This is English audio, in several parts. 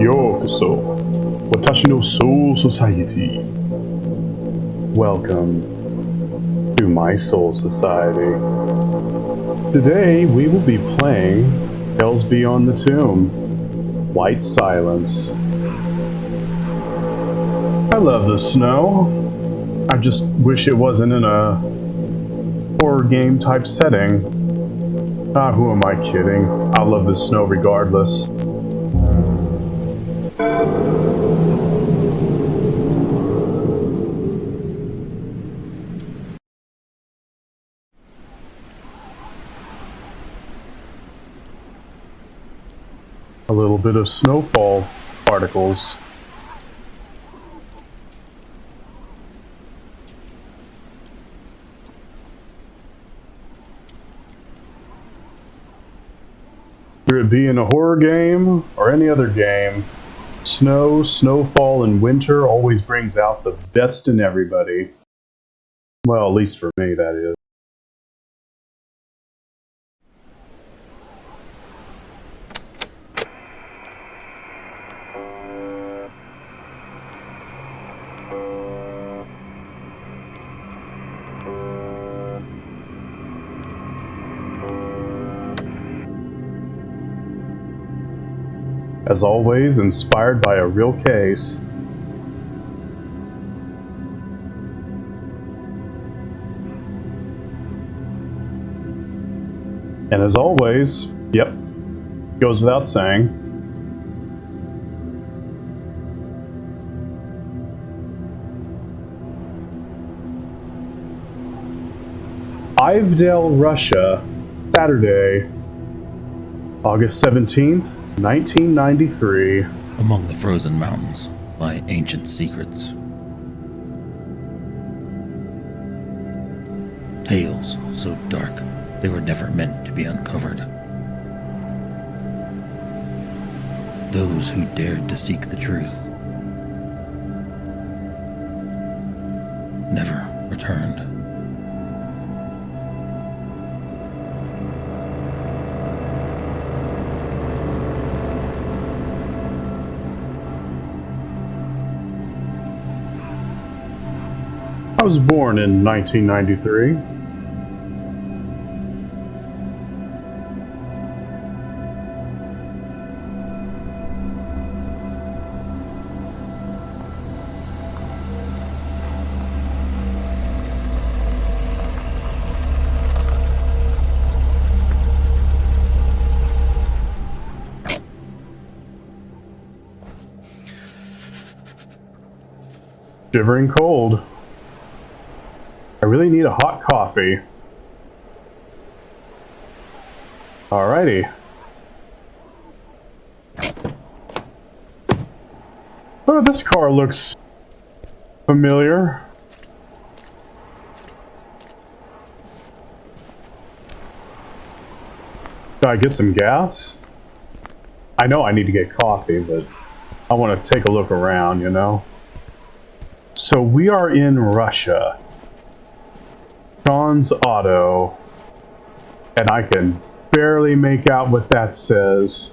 Yokoso, Watashi no Soul Society. Welcome to my Soul Society. Today we will be playing Tales Beyond the Tomb, White Silence. I love the snow. I just wish it wasn't in a horror game type setting. Ah, who am I kidding? I love the snow regardless. A little bit of snowfall particles. Whether it be in a horror game or any other game, snow, snowfall, and winter always brings out the best in everybody. Well, at least for me, that is. As always, inspired by a real case. And as always, yep, goes without saying, Ivedale, Russia, Saturday, August 17th, 1993. Among the frozen mountains lie ancient secrets. Tales so dark they were never meant to be uncovered. Those who dared to seek the truth never returned. I was born in 1993. Shivering cold. I really need a hot coffee. Alrighty. Oh, this car looks familiar. Did I get some gas? I know I need to get coffee, but I want to take a look around, you know? So we are in Russia. Sean's Auto, and I can barely make out what that says,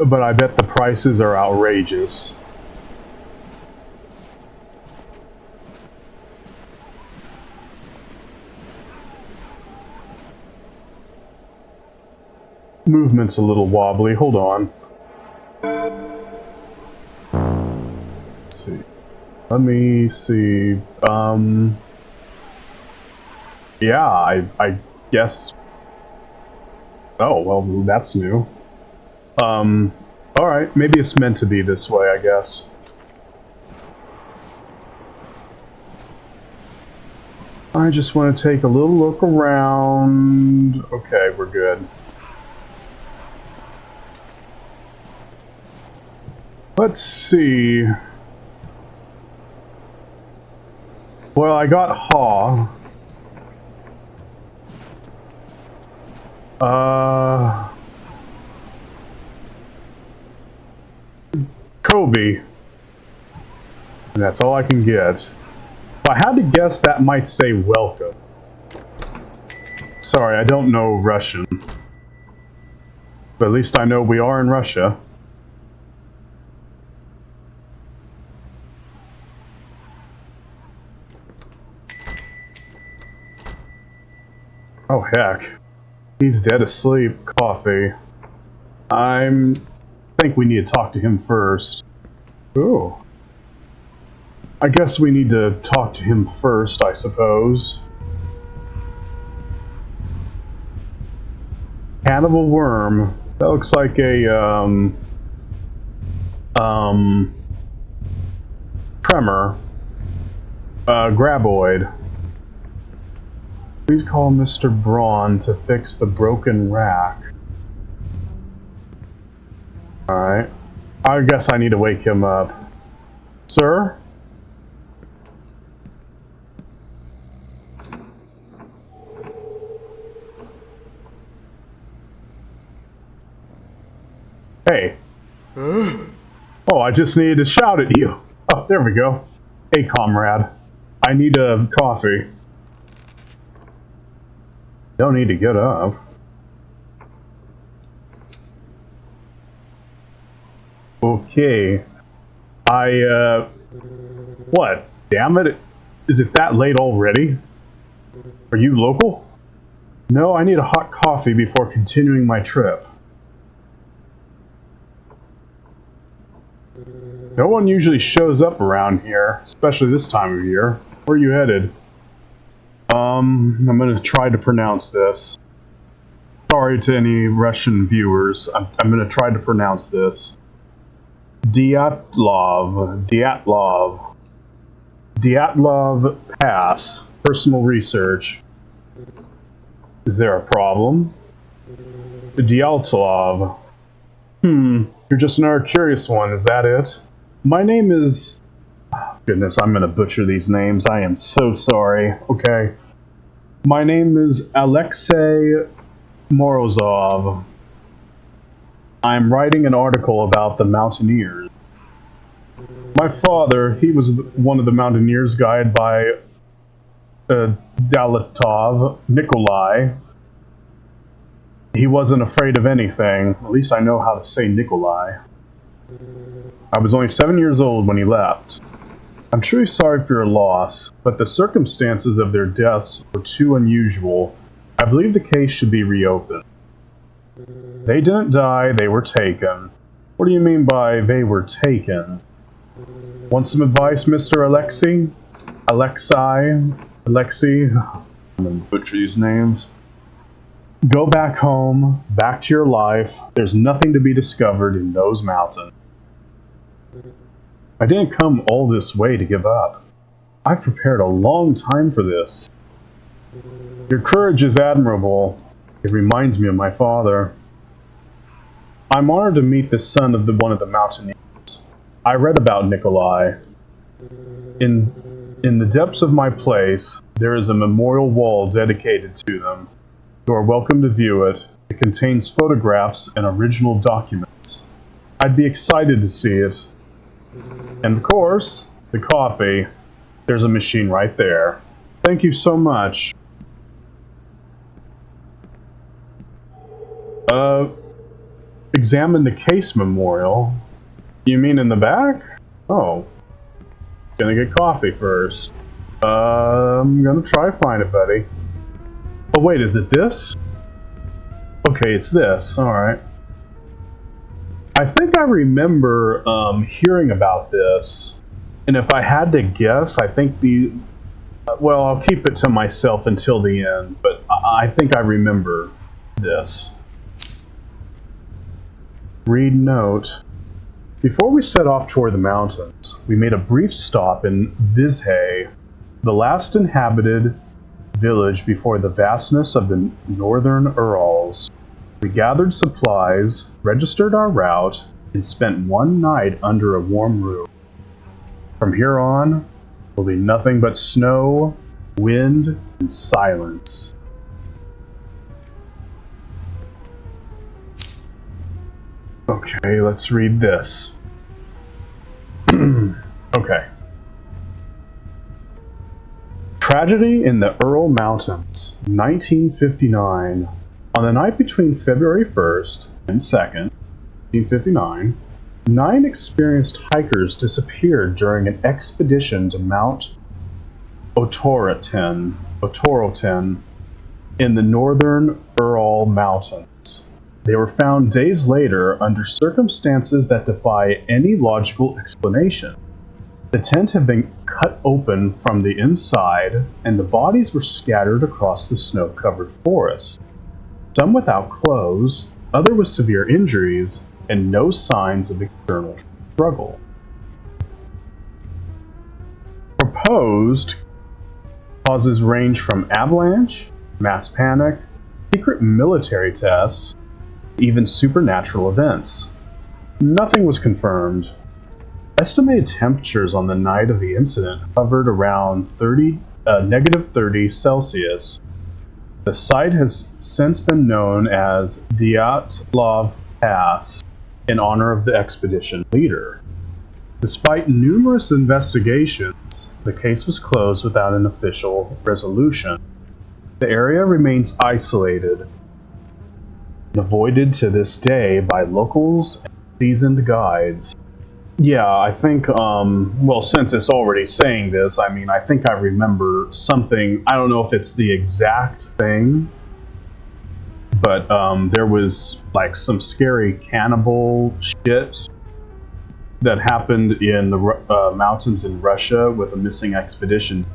but I bet the prices are outrageous. Movement's a little wobbly, hold on. Let's see. Let me see. Yeah, I guess. Oh, well, that's new. Alright, maybe it's meant to be this way, I guess. I just want to take a little look around. Okay, we're good. Let's see. Well, I got Haw. Kobe. And that's all I can get. If I had to guess, that might say welcome. Sorry, I don't know Russian. But at least I know we are in Russia. Oh, heck. He's dead asleep. Coffee. I think we need to talk to him first. Ooh. I guess we need to talk to him first, I suppose. Cannibal worm. That looks like a, tremor. Graboid. Please call Mr. Braun to fix the broken rack. Alright. I guess I need to wake him up. Sir? Hey. Oh, I just needed to shout at you. Oh, there we go. Hey, comrade. I need a coffee. Don't need to get up. Okay. What? Damn it. Is it that late already? Are you local? No, I need a hot coffee before continuing my trip. No one usually shows up around here, especially this time of year. Where are you headed? I'm gonna try to pronounce this. Sorry to any Russian viewers. I'm gonna try to pronounce this. Dyatlov Pass. Personal research. Is there a problem? Dyatlov. You're just another curious one, is that it? My name is... Goodness, I'm gonna butcher these names. I am so sorry. Okay. My name is Alexei Morozov. I'm writing an article about the Mountaineers. My father, he was one of the Mountaineers guided by Dalatov, Nikolai. He wasn't afraid of anything. At least I know how to say Nikolai. I was only 7 years old when he left. I'm truly sorry for your loss, but the circumstances of their deaths were too unusual. I believe the case should be reopened. They didn't die, they were taken. What do you mean by they were taken? Want some advice, Mr. Alexei? Alexei? I'm gonna butcher these names. Go back home, back to your life. There's nothing to be discovered in those mountains. I didn't come all this way to give up. I've prepared a long time for this. Your courage is admirable. It reminds me of my father. I'm honored to meet the son of one of the Mountaineers. I read about Nikolai. In the depths of my place, there is a memorial wall dedicated to them. You are welcome to view it. It contains photographs and original documents. I'd be excited to see it. And of course, the coffee. There's a machine right there. Thank you so much. Examine the case memorial. You mean in the back? Oh. Gonna get coffee first. I'm gonna try find it, buddy. Oh wait, is it this? Okay, it's this. Alright. I think I remember hearing about this, and if I had to guess, I think well, I'll keep it to myself until the end, but I think I remember this. Read note. Before we set off toward the mountains, we made a brief stop in Vizhay, the last inhabited village before the vastness of the northern Urals. We gathered supplies, registered our route, and spent one night under a warm roof. From here on, will be nothing but snow, wind, and silence. Okay, let's read this. Okay. Tragedy in the Ural Mountains, 1959. On the night between February 1st and 2nd, 1959, 9 experienced hikers disappeared during an expedition to Mount Otoroten in the northern Ural Mountains. They were found days later under circumstances that defy any logical explanation. The tent had been cut open from the inside, and the bodies were scattered across the snow-covered forest. Some without clothes, others with severe injuries, and no signs of external struggle. Proposed causes range from avalanche, mass panic, secret military tests, even supernatural events. Nothing was confirmed. Estimated temperatures on the night of the incident hovered around -30 Celsius. The site has since been known as Dyatlov Pass in honor of the expedition leader. Despite numerous investigations, the case was closed without an official resolution. The area remains isolated and avoided to this day by locals and seasoned guides. Yeah, I think, well, since it's already saying this, I mean, I think I remember something, I don't know if it's the exact thing, but there was, like, some scary cannibal shit that happened in the mountains in Russia with a missing expedition.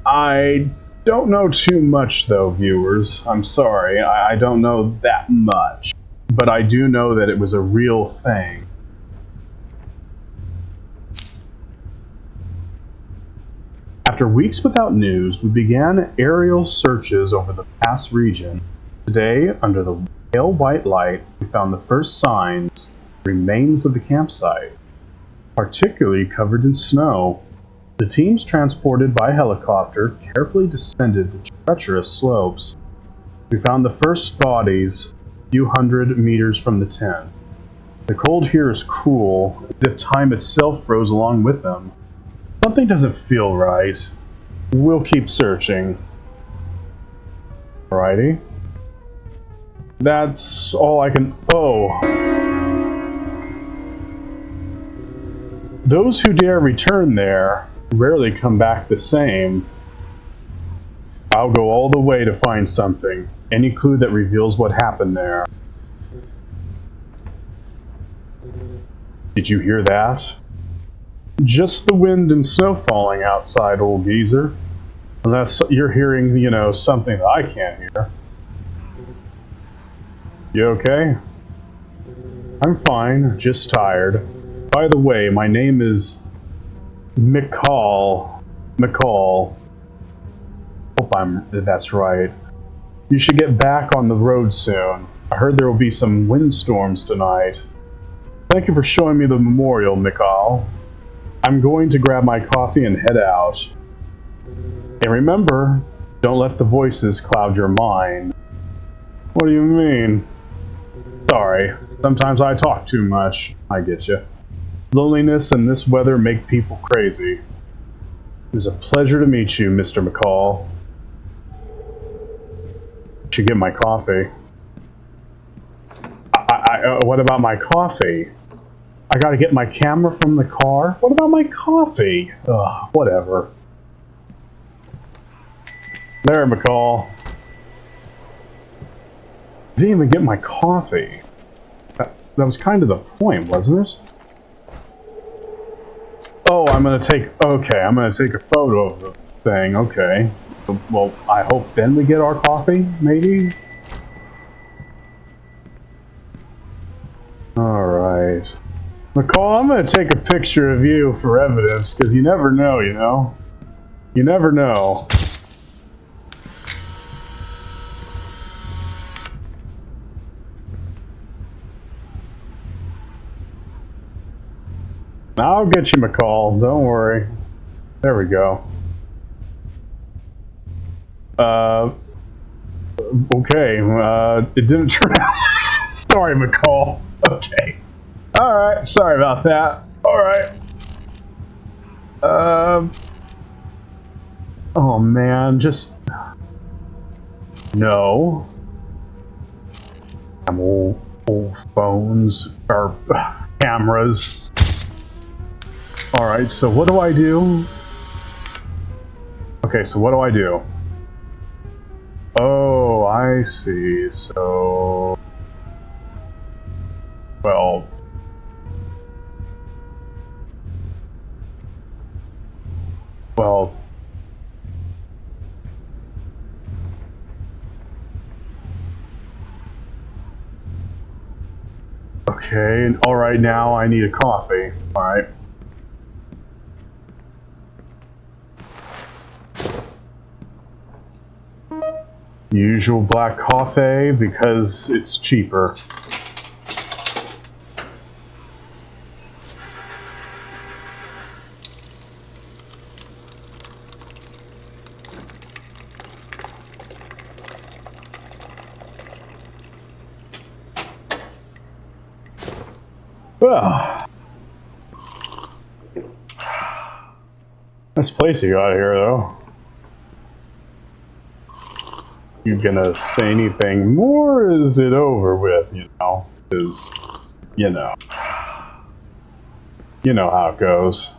I don't know too much, though, viewers. I'm sorry, I don't know that much. But I do know that it was a real thing. After weeks without news, we began aerial searches over the pass region. Today, under the pale white light, we found the first signs, remains of the campsite, particularly covered in snow. The teams transported by helicopter carefully descended the treacherous slopes. We found the first bodies a few hundred meters from the tent. The cold here is cruel, as if time itself froze along with them. Something doesn't feel right. We'll keep searching. Alrighty. That's all I can... Oh. Those who dare return there rarely come back the same. I'll go all the way to find something. Any clue that reveals what happened there. Did you hear that? Just the wind and snow falling outside, old geezer. Unless you're hearing, you know, something that I can't hear. You okay? I'm fine, just tired. By the way, my name is McCall. Hope that's right. You should get back on the road soon. I heard there will be some windstorms tonight. Thank you for showing me the memorial, McCall. I'm going to grab my coffee and head out. And remember, don't let the voices cloud your mind. What do you mean? Sorry, sometimes I talk too much. I get you. Loneliness and this weather make people crazy. It was a pleasure to meet you, Mr. McCall. Should get my coffee. What about my coffee? I gotta get my camera from the car? What about my coffee? Ugh, whatever. There, McCall. I didn't even get my coffee. That was kind of the point, wasn't it? Oh, I'm gonna take a photo of the thing, okay. Well, I hope then we get our coffee, maybe? Alright. McCall, I'm gonna take a picture of you for evidence, because you never know, you know? You never know. I'll get you, McCall. Don't worry. There we go. Okay. It didn't turn out. Sorry, McCall. Okay. Alright. Sorry about that. Alright. Oh, man. Just... No. I'm old phones. Or cameras. Alright, so what do I do? Okay, so what do I do? Oh, I see. So... Well... Well... Okay, alright, now I need a coffee. Alright. Usual black coffee because it's cheaper. Well, nice place you got here, though. You gonna say anything more, or is it over with, you know? Because, you know how it goes.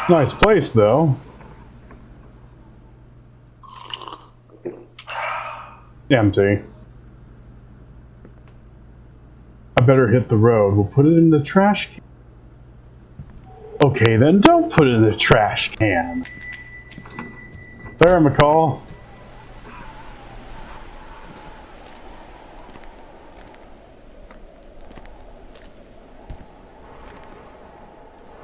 Nice place, though. Empty. I better hit the road. We'll put it in the trash can. Okay, then don't put it in the trash can. There, McCall.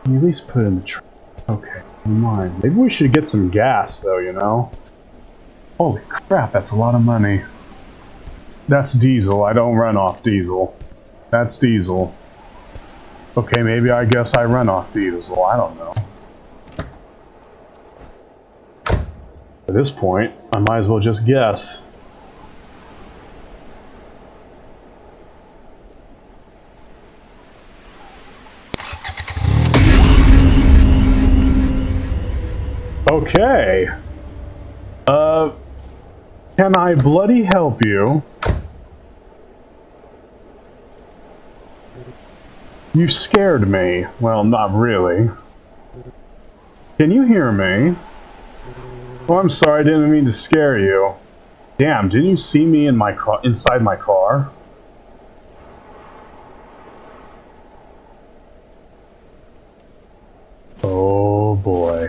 Can you at least put it in the trash? Okay, never mind. Maybe we should get some gas, though, you know? Holy crap, that's a lot of money. That's diesel. I don't run off diesel. That's diesel. Okay, maybe I guess I run off diesel. I don't know. At this point, I might as well just guess. Okay. Can I bloody help you? You scared me. Well, not really. Can you hear me? Oh, I'm sorry, I didn't mean to scare you. Damn, didn't you see me in my car, inside my car? Oh boy.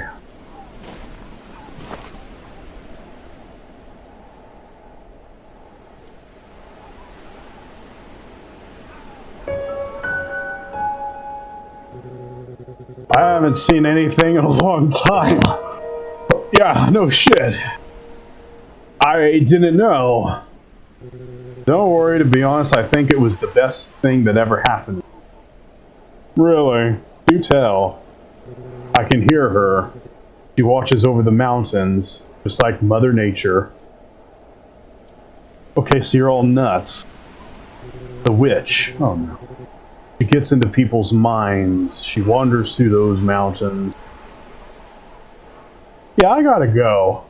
I haven't seen anything in a long time. Yeah, no shit. I didn't know. Don't worry, to be honest, I think it was the best thing that ever happened. Really? Do tell. I can hear her. She watches over the mountains, just like Mother Nature. Okay, so you're all nuts. The witch. Oh no. She gets into people's minds. She wanders through those mountains. Yeah, I gotta go.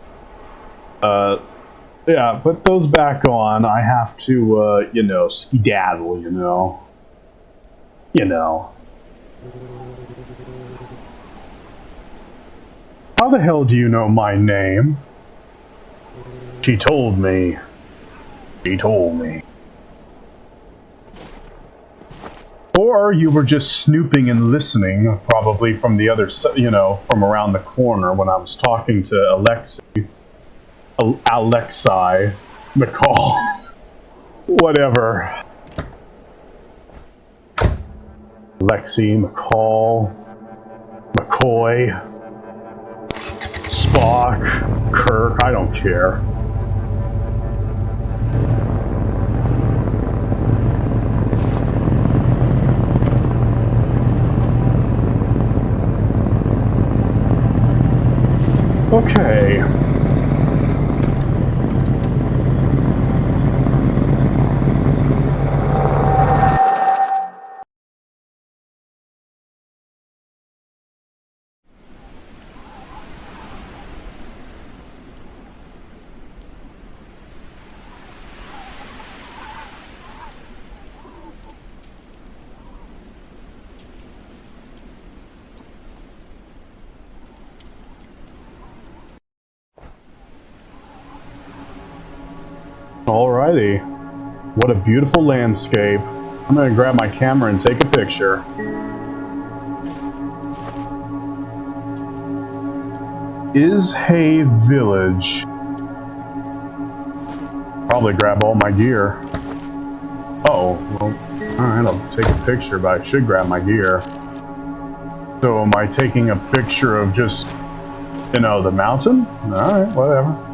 Yeah, put those back on. I have to, you know, skedaddle, you know. You know. How the hell do you know my name? She told me. She told me. Or you were just snooping and listening, probably from the other side, you know, from around the corner when I was talking to Alexei McCall. Whatever. Alexei McCall. McCoy. Spock. Kirk. I don't care. Okay. Alrighty. What a beautiful landscape. I'm gonna grab my camera and take a picture. Is Hay Village. Probably grab all my gear. Oh, well, alright, I'll take a picture, but I should grab my gear. So am I taking a picture of just, you know, the mountain? Alright, whatever.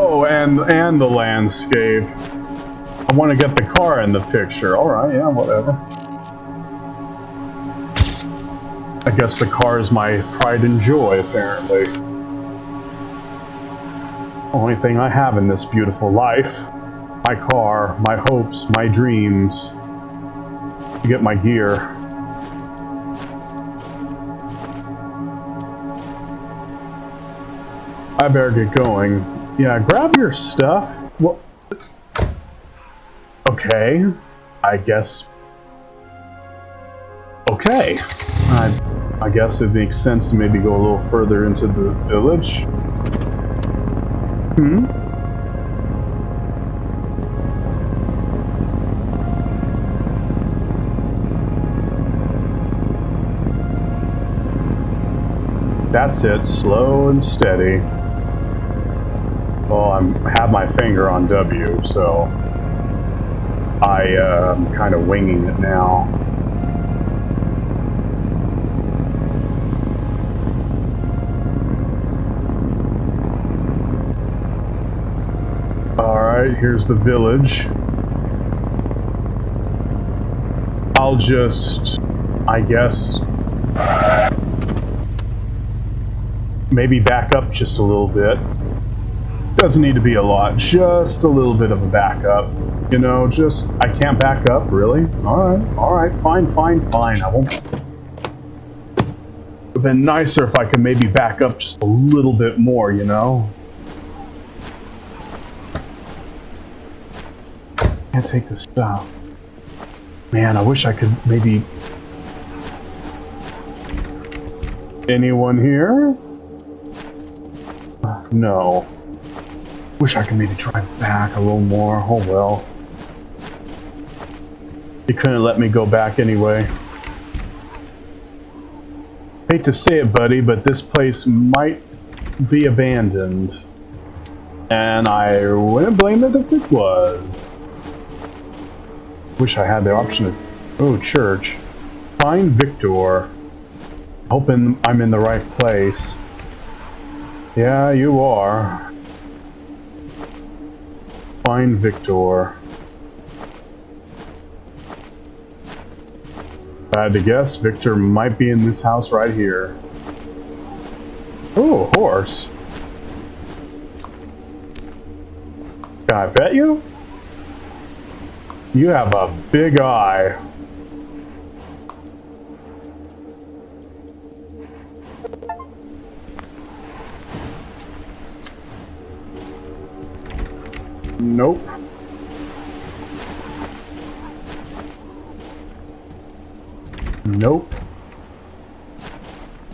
Oh, and the landscape. I want to get the car in the picture. Alright, yeah, whatever. I guess the car is my pride and joy, apparently. Only thing I have in this beautiful life. My car, my hopes, my dreams. To get my gear. I better get going. Yeah, grab your stuff. Well, okay. I guess. Okay. I guess it makes sense to maybe go a little further into the village. That's it. Slow and steady. Well, I have my finger on W, so I'm kind of winging it now. Alright, here's the village. I'll just, I guess, maybe back up just a little bit. Doesn't need to be a lot, just a little bit of a backup. You know, just, I can't back up, really? Alright, fine. I won't. It would have been nicer if I could maybe back up just a little bit more, you know? Can't take this stuff. Man, I wish I could maybe... Anyone here? No. Wish I could maybe drive back a little more. Oh well. You couldn't let me go back anyway. Hate to say it, buddy, but this place might be abandoned. And I wouldn't blame it if it was. Wish I had the option of... Oh, church. Find Victor. Hoping I'm in the right place. Yeah, you are. Find Victor. If I had to guess, Victor might be in this house right here. Oh, a horse. Can I pet you? You have a big eye. Nope. Nope.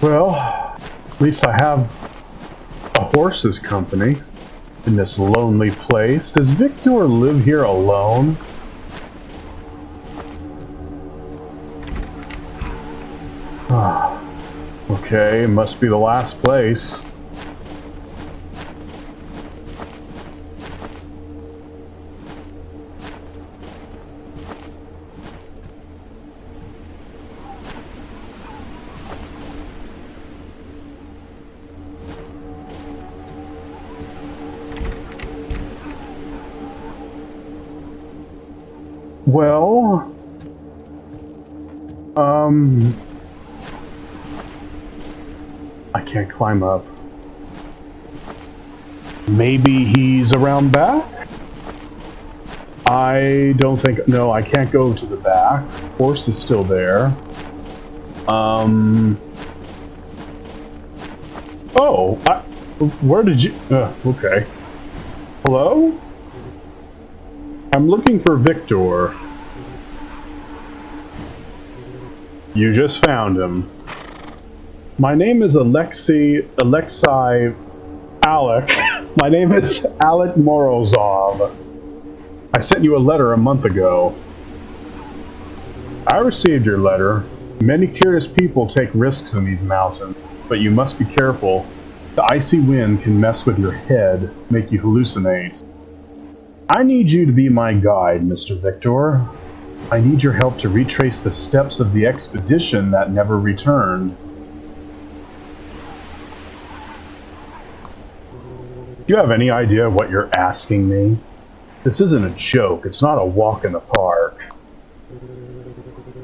Well, at least I have a horse's company in this lonely place. Does Victor live here alone? Okay, must be the last place. Well, I can't climb up. Maybe he's around back? I don't think, no, I can't go to the back. Horse is still there. Oh, Where did you... okay. Hello? I'm looking for Victor. You just found him. My name is Alexei... Alec. My name is Alec Morozov. I sent you a letter a month ago. I received your letter. Many curious people take risks in these mountains, but you must be careful. The icy wind can mess with your head, make you hallucinate. I need you to be my guide, Mr. Victor. I need your help to retrace the steps of the expedition that never returned. Do you have any idea what you're asking me? This isn't a joke. It's not a walk in the park.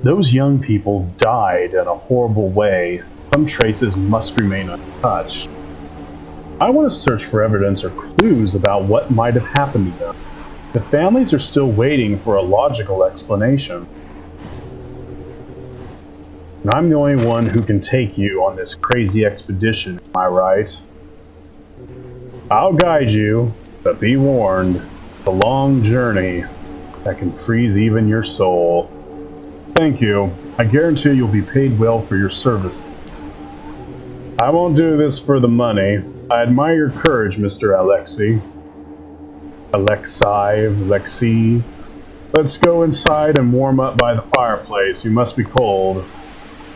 Those young people died in a horrible way. Some traces must remain untouched. I want to search for evidence or clues about what might have happened to them. The families are still waiting for a logical explanation. And I'm the only one who can take you on this crazy expedition, am I right? I'll guide you, but be warned, it's a long journey that can freeze even your soul. Thank you. I guarantee you'll be paid well for your services. I won't do this for the money. I admire your courage, Mr. Alexei. Alexei. Let's go inside and warm up by the fireplace. You must be cold.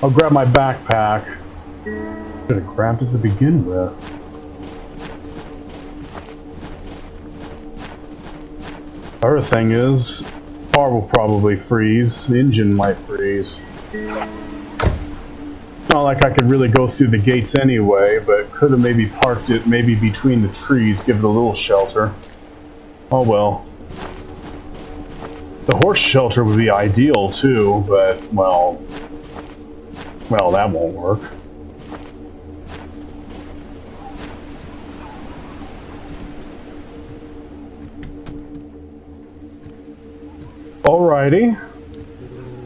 I'll grab my backpack. Should have grabbed it to begin with. Other thing is, car will probably freeze. The engine might freeze. Not like I could really go through the gates anyway, but could have maybe parked it maybe between the trees, give it a little shelter. Oh well. The horse shelter would be ideal too, but well, that won't work. Alrighty.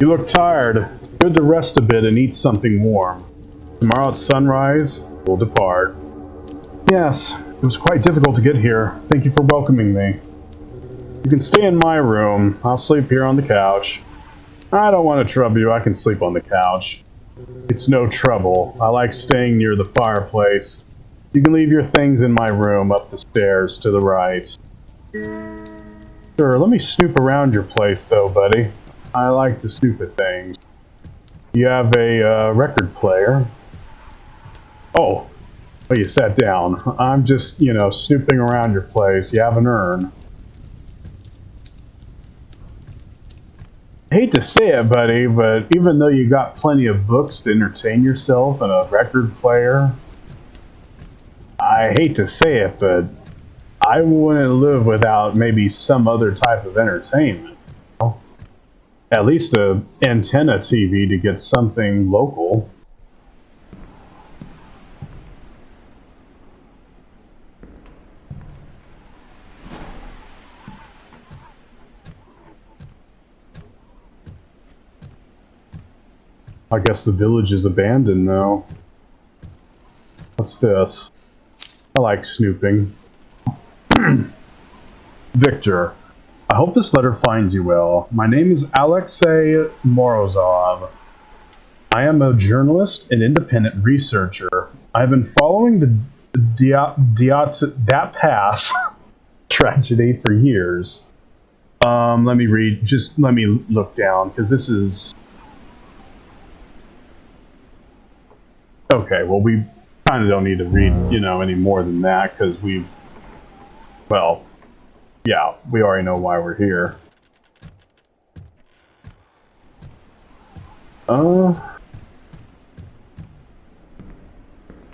You look tired. It's good to rest a bit and eat something warm. Tomorrow at sunrise, we'll depart. Yes, it was quite difficult to get here. Thank you for welcoming me. You can stay in my room. I'll sleep here on the couch. I don't want to trouble you. I can sleep on the couch. It's no trouble. I like staying near the fireplace. You can leave your things in my room up the stairs to the right. Sure, let me snoop around your place, though, buddy. I like to snoop at things. You have a record player. Oh, you sat down. I'm just, snooping around your place. You have an urn. I hate to say it, buddy, but even though you got plenty of books to entertain yourself and a record player, I hate to say it, but I wouldn't live without maybe some other type of entertainment. At least a antenna TV to get something local. I guess the village is abandoned now. What's this? I like snooping. Victor, I hope this letter finds you well. My name is Alexei Morozov. I am a journalist and independent researcher. I've been following the Dat Pass tragedy for years. Let me read. Just let me look down, because this is... Okay, well, we kind of don't need to read, any more than that, because we've... Well, yeah, we already know why we're here. Well,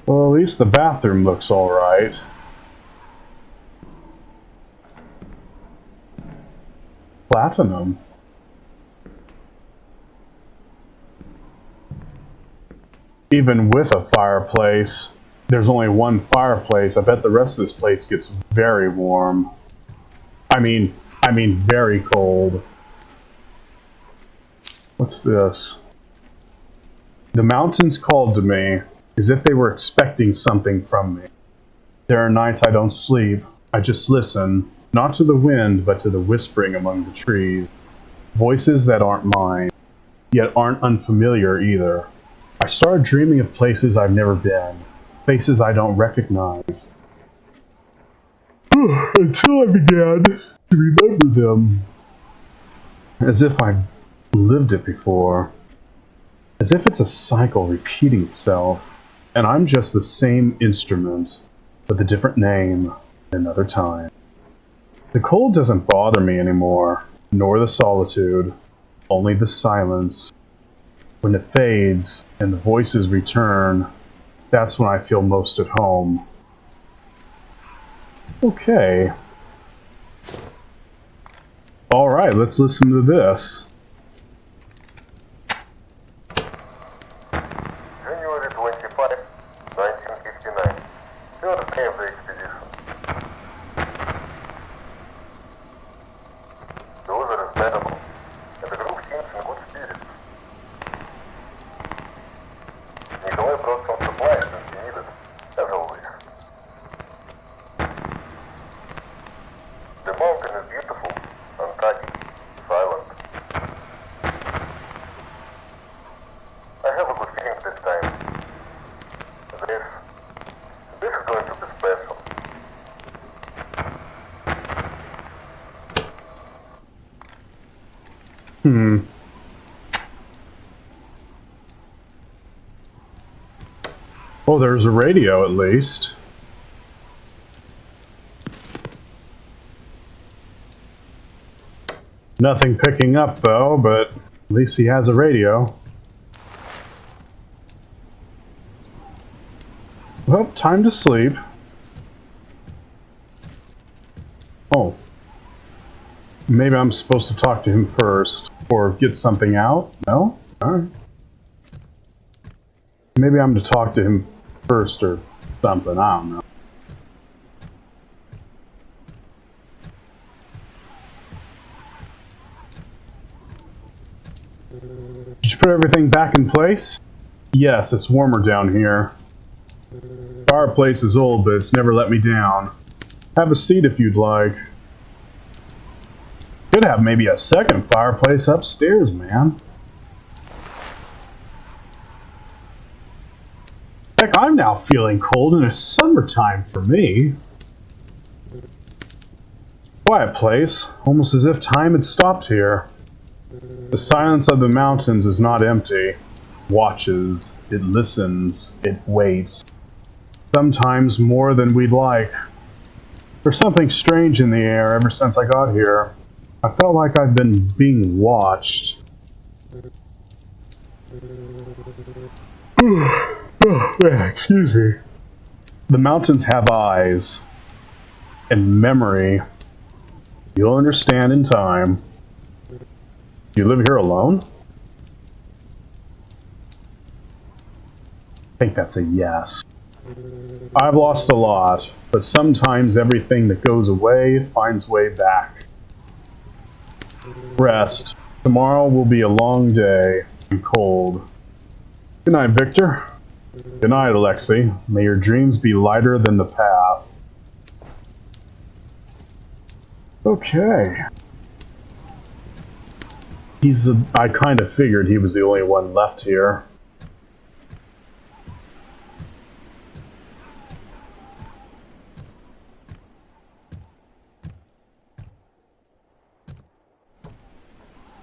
at least the bathroom looks alright. Platinum. Even with a fireplace, there's only one fireplace. I bet the rest of this place gets very warm. I mean very cold. What's this? The mountains called to me, as if they were expecting something from me. There are nights I don't sleep. I just listen, not to the wind, but to the whispering among the trees. Voices that aren't mine, yet aren't unfamiliar either. I start dreaming of places I've never been, faces I don't recognize. Until I began to remember them, as if I've lived it before. As if it's a cycle repeating itself, and I'm just the same instrument, with a different name, another time. The cold doesn't bother me anymore, nor the solitude, only the silence. When it fades and the voices return, that's when I feel most at home. Okay. Alright, let's listen to this. January 25, 1959. Third day of the expedition. The weather is bearable, and the group seems in good spirits. Nikolai brought some supplies since he needed, as always. The mountain is beautiful, untouched, silent. I have a good feeling this time. This is going to be special. Oh, there's a radio at least. Nothing picking up though, but at least he has a radio. Well, time to sleep. Oh. Maybe I'm supposed to talk to him first, or get something out? No? Alright. Maybe I'm to talk to him first or something, I don't know. Did you put everything back in place? Yes, it's warmer down here. Fireplace is old, but it's never let me down. Have a seat if you'd like. Could have maybe a second fireplace upstairs, man. Heck, I'm now feeling cold and it's summertime for me. Quiet place, almost as if time had stopped here. The silence of the mountains is not empty. Watches, it listens, it waits. Sometimes more than we'd like. There's something strange in the air ever since I got here. I felt like I've been being watched. Excuse me. The mountains have eyes. And memory. You'll understand in time. Do you live here alone? I think that's a yes. I've lost a lot, but sometimes everything that goes away finds way back. Rest. Tomorrow will be a long day and cold. Good night, Victor. Good night, Alexei. May your dreams be lighter than the path. Okay. I kind of figured he was the only one left here.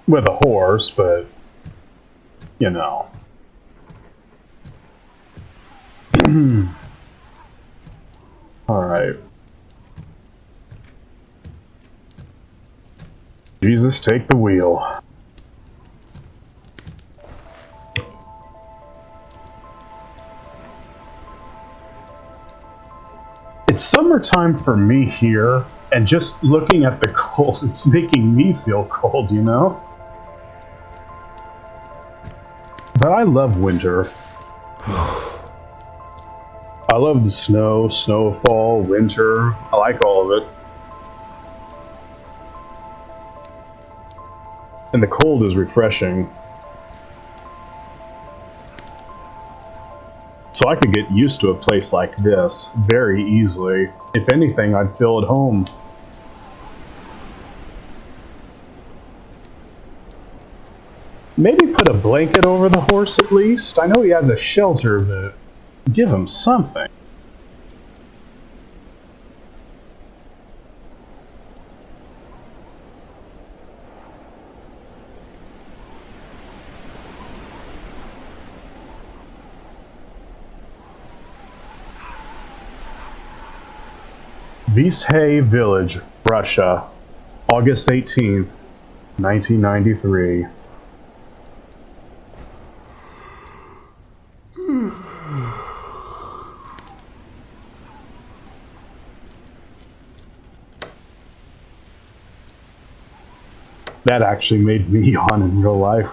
With a horse, but, you know. Alright. Jesus, take the wheel. It's summertime for me here, and just looking at the cold, it's making me feel cold, you know? But I love winter. I love the snow, snowfall, winter. I like all of it. And the cold is refreshing. It's So I could get used to a place like this very easily. If anything, I'd feel at home. Maybe put a blanket over the horse at least. I know he has a shelter, but give him something. Vishay Village, Russia, August 18th, 1993. That actually made me yawn in real life.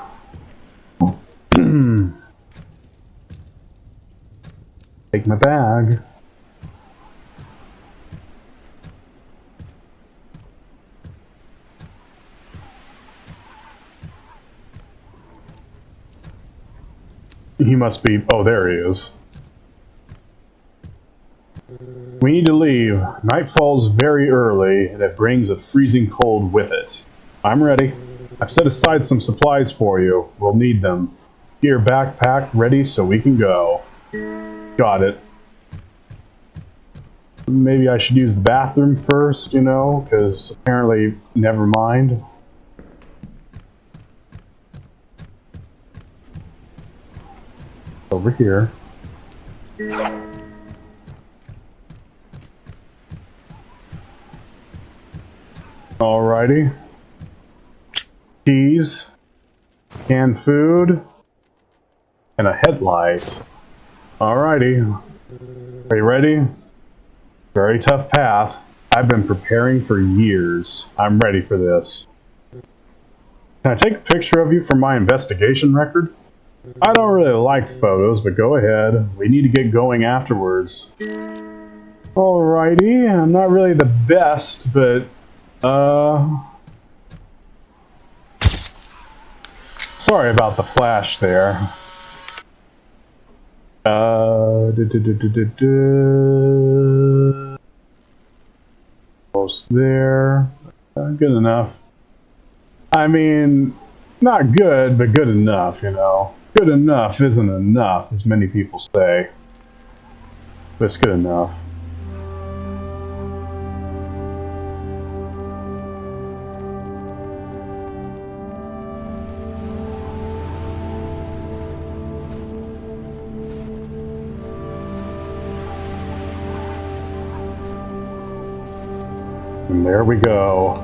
Take my bag. He must be... Oh, there he is. We need to leave. Night falls very early, and it brings a freezing cold with it. I'm ready. I've set aside some supplies for you. We'll need them. Get your backpack ready so we can go. Got it. Maybe I should use the bathroom first, you know, because apparently, never mind. Over here. Alrighty. Keys, canned food, and a headlight. Alrighty. Are you ready? Very tough path. I've been preparing for years. I'm ready for this. Can I take a picture of you for my investigation record? I don't really like photos, but go ahead. We need to get going afterwards. Alrighty. I'm not really the best, but sorry about the flash there. Almost there. Good enough. I mean, not good, but good enough, you know. Good enough isn't enough, as many people say. But it's good enough. And there we go.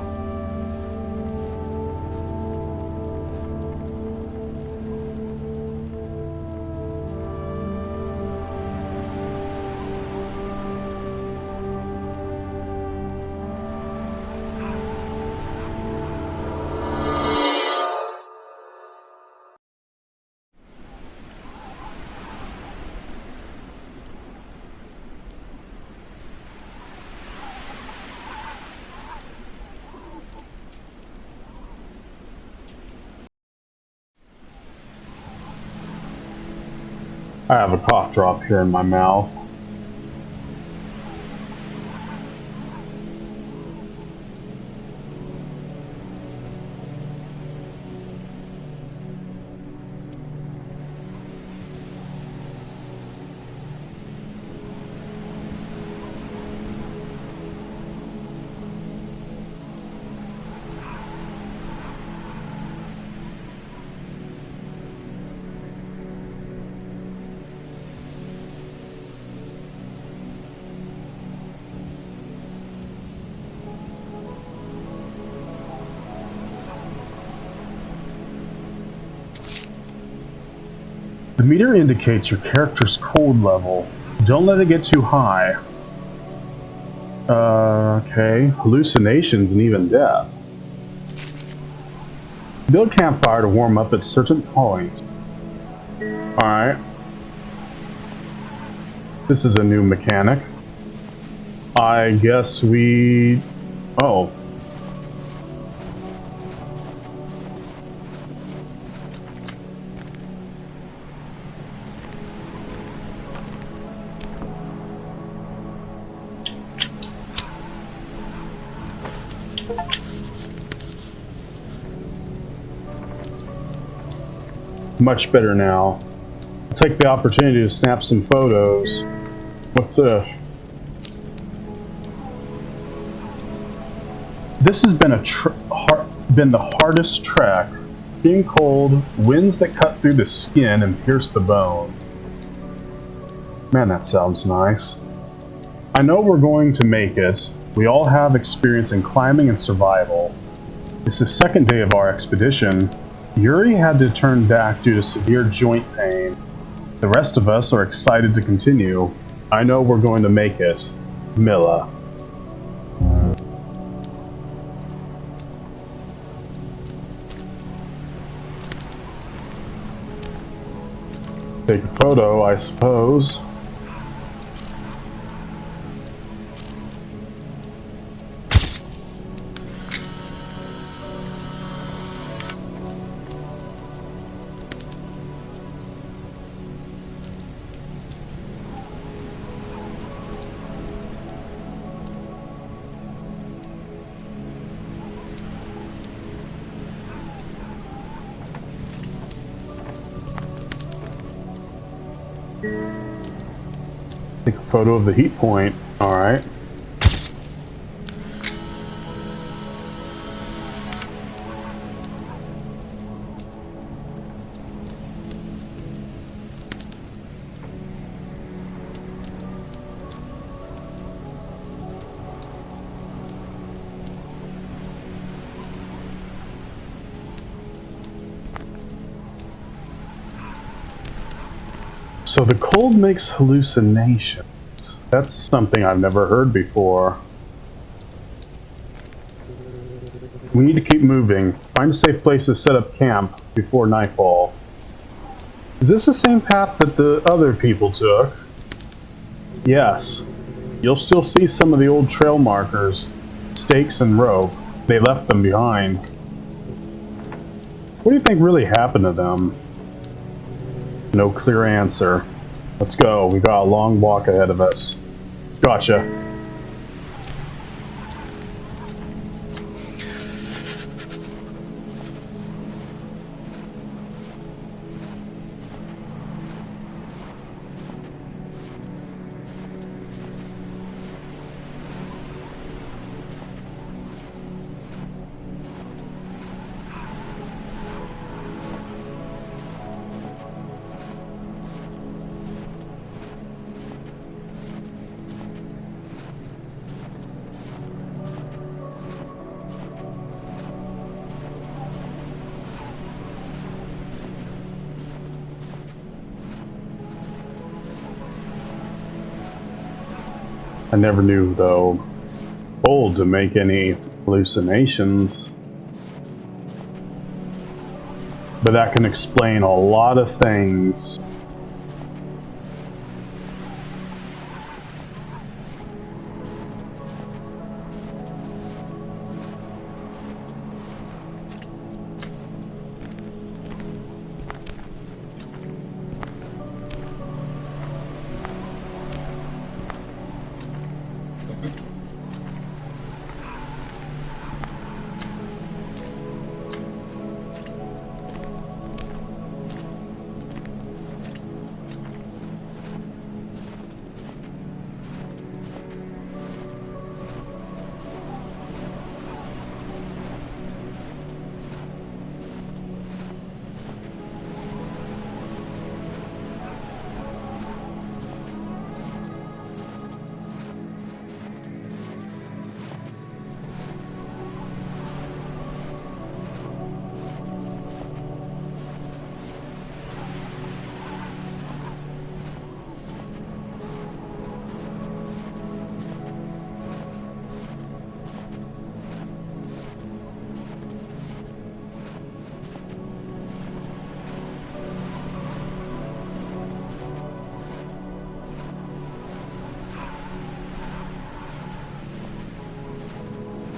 I have a cough drop here in my mouth. The meter indicates your character's cold level. Don't let it get too high. Okay. Hallucinations and even death. Build campfire to warm up at certain points. Alright. This is a new mechanic. I guess we... Oh. Much better now. I'll take the opportunity to snap some photos. What's this? This has been been the hardest trek. Being cold, winds that cut through the skin and pierce the bone. Man, that sounds nice. I know we're going to make it. We all have experience in climbing and survival. It's the second day of our expedition. Yuri had to turn back due to severe joint pain. The rest of us are excited to continue. I know we're going to make it. Milla. Take a photo, I suppose. Take a photo of the heat point. Alright. So the cold makes hallucinations. That's something I've never heard before. We need to keep moving. Find a safe place to set up camp before nightfall. Is this the same path that the other people took? Yes. You'll still see some of the old trail markers, stakes and rope. They left them behind. What do you think really happened to them? No clear answer. Let's go. We got a long walk ahead of us. Gotcha. I never knew, though, old to make any hallucinations. But that can explain a lot of things.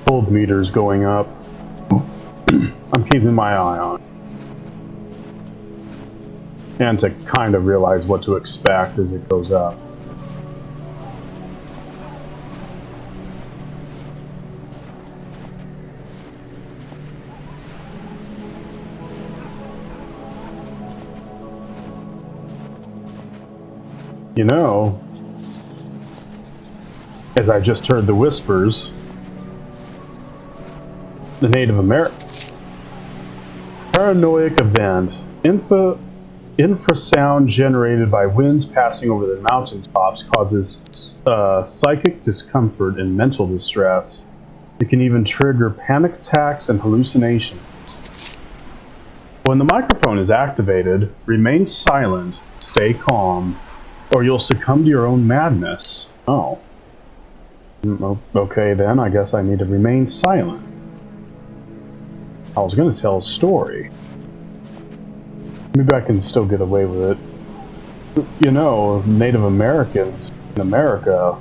Cold meters going up. I'm keeping my eye on. And to kind of realize what to expect as it goes up. You know, as I just heard the whispers, the Native American paranoid event, infrasound generated by winds passing over the mountaintops causes psychic discomfort and mental distress. It can even trigger panic attacks and hallucinations. When the microphone is activated, remain silent, stay calm, or you'll succumb to your own madness. Oh. Okay then, I guess I need to remain silent. I was going to tell a story. Maybe I can still get away with it. You know, Native Americans in America,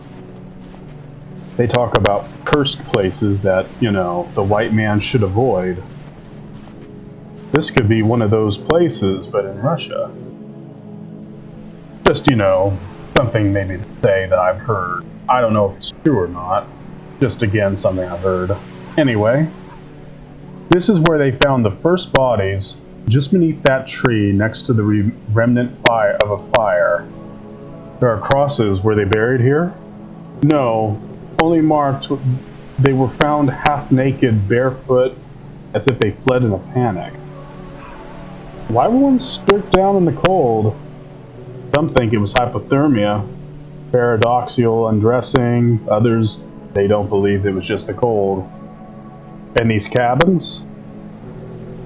they talk about cursed places that, you know, the white man should avoid. This could be one of those places, but in Russia. Just, you know, something maybe to say that I've heard. I don't know if it's true or not. Just again, something I've heard. Anyway, this is where they found the first bodies, just beneath that tree next to the remnant of a fire. There are crosses. Were they buried here? No, only marked. They were found half naked, barefoot, as if they fled in a panic. Why were one stripped down in the cold? Some think it was hypothermia, paradoxical undressing. Others, they don't believe it was just the cold. And these cabins?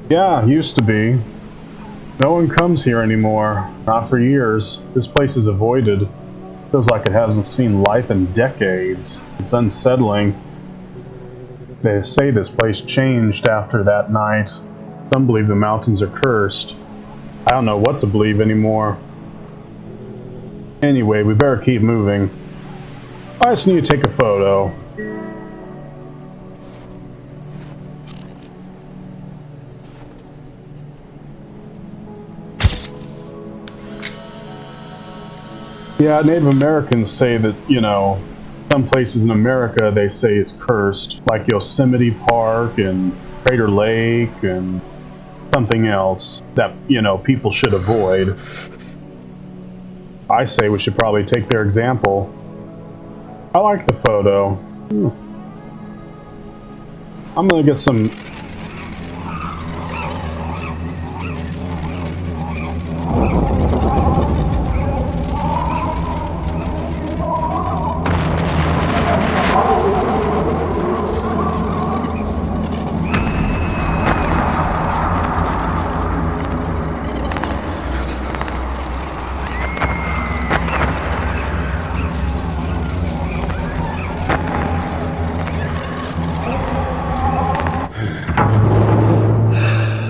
Yeah, used to be. No one comes here anymore. Not for years. This place is avoided. Feels like it hasn't seen life in decades. It's unsettling. They say this place changed after that night. Some believe the mountains are cursed. I don't know what to believe anymore. Anyway, we better keep moving. I just need to take a photo. Yeah, Native Americans say that, you know, some places in America they say is cursed, like Yosemite Park and Crater Lake and something else that, you know, people should avoid. I say we should probably take their example. I like the photo. I'm gonna get some...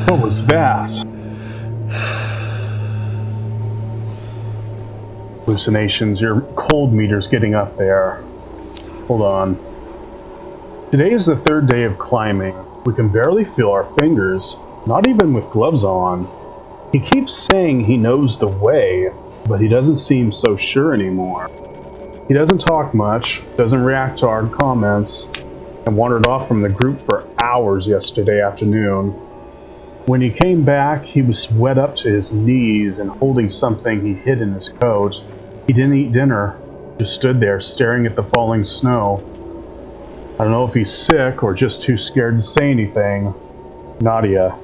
What was that? Hallucinations, your cold meter's getting up there. Hold on. Today is the third day of climbing. We can barely feel our fingers, not even with gloves on. He keeps saying he knows the way, but he doesn't seem so sure anymore. He doesn't talk much, doesn't react to our comments, and wandered off from the group for hours yesterday afternoon. When he came back, he was wet up to his knees and holding something he hid in his coat. He didn't eat dinner, just stood there staring at the falling snow. I don't know if he's sick or just too scared to say anything. Nadia.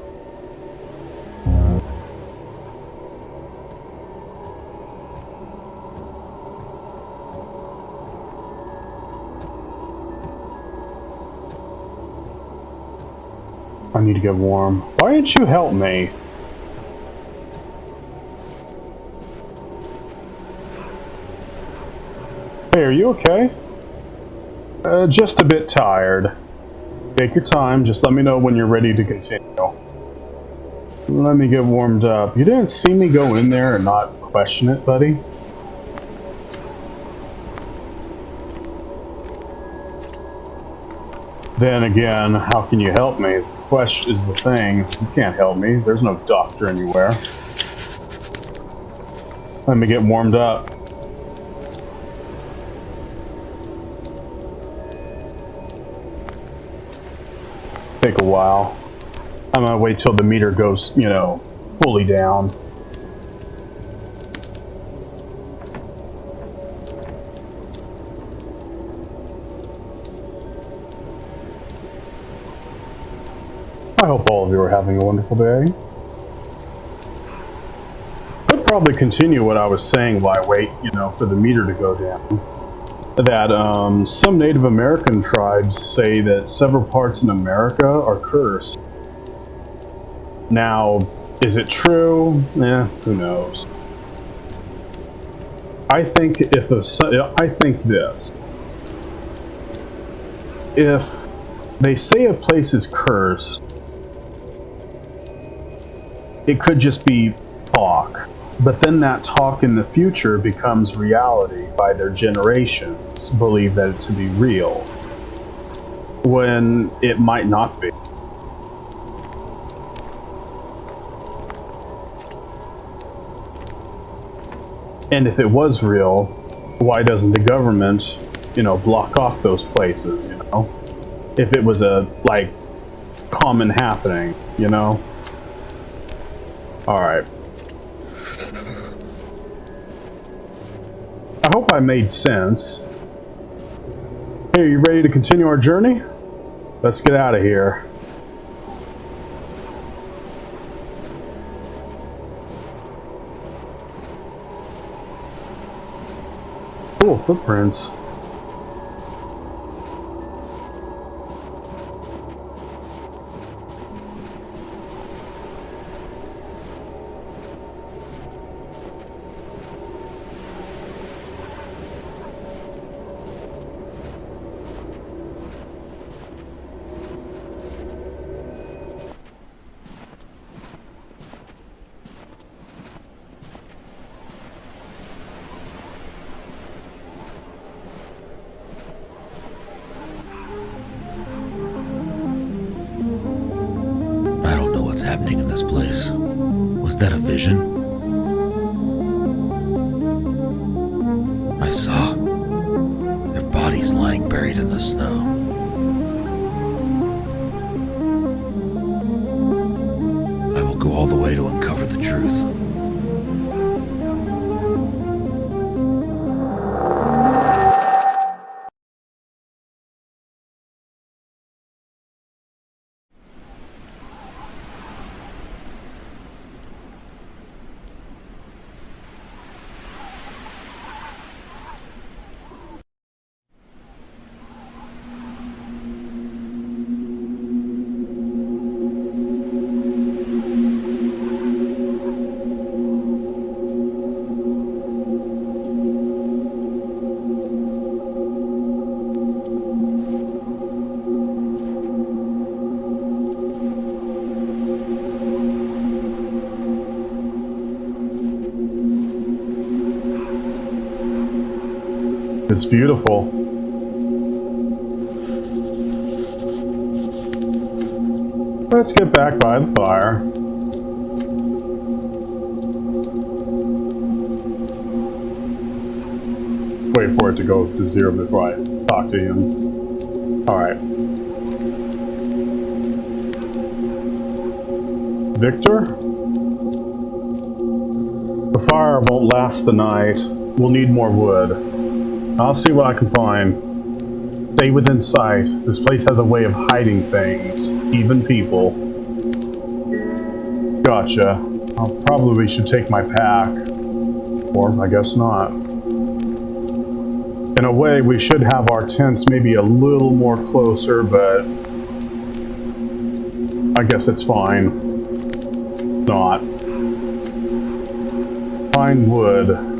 I need to get warm. Why didn't you help me? Hey, are you okay? Just a bit tired. Take your time, just let me know when you're ready to continue. Let me get warmed up. You didn't see me go in there and not question it, buddy? Then again, how can you help me? Is the question, is the thing. You can't help me. There's no doctor anywhere. Let me get warmed up. Take a while. I'm gonna wait till the meter goes, you know, fully down. I hope all of you are having a wonderful day. I'll probably continue what I was saying while I wait, for the meter to go down. That some Native American tribes say that several parts in America are cursed. Now, is it true? Who knows? I think this. If they say a place is cursed, it could just be talk. But then that talk in the future becomes reality by their generations, believe that it to be real, when it might not be. And if it was real, why doesn't the government, block off those places, If it was a, common happening, Alright. I hope I made sense. Hey, are you ready to continue our journey? Let's get out of here. Cool footprints. Happening in this place? Was that a vision? I saw their bodies lying buried in the snow. I will go all the way to uncover the truth. It's beautiful. Let's get back by the fire. Wait for it to go to 0 before I talk to him. Alright. Victor? The fire won't last the night. We'll need more wood. I'll see what I can find. Stay within sight. This place has a way of hiding things, even people. Gotcha. Probably should take my pack. Or I guess not. In a way, we should have our tents maybe a little more closer, but I guess it's fine. Not. Find wood.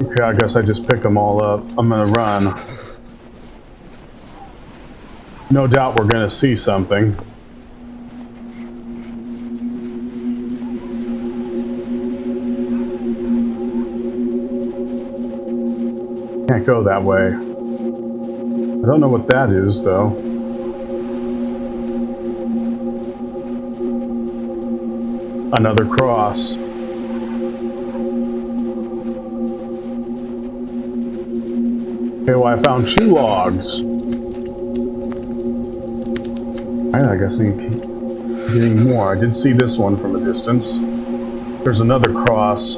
Okay, I guess I just picked them all up. I'm gonna run. No doubt we're gonna see something. Can't go that way. I don't know what that is, though. Another cross. Okay, well, I found 2 logs. I guess I need to keep getting more. I did see this one from a distance. There's another cross.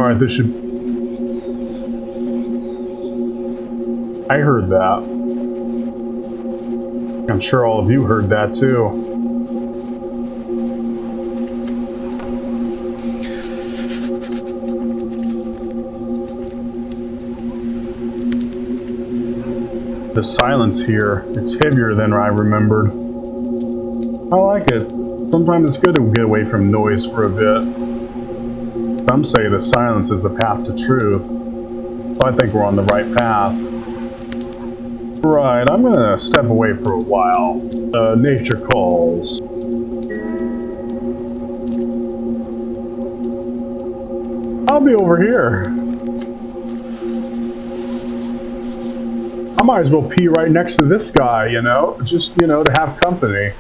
Alright, this should... I heard that. I'm sure all of you heard that too. The silence here, it's heavier than I remembered. I like it. Sometimes it's good to get away from noise for a bit. Some say the silence is the path to truth. So I think we're on the right path. Right, I'm gonna step away for a while. Nature calls. I'll be over here. I might as well pee right next to this guy, you know? Just, you know, to have company.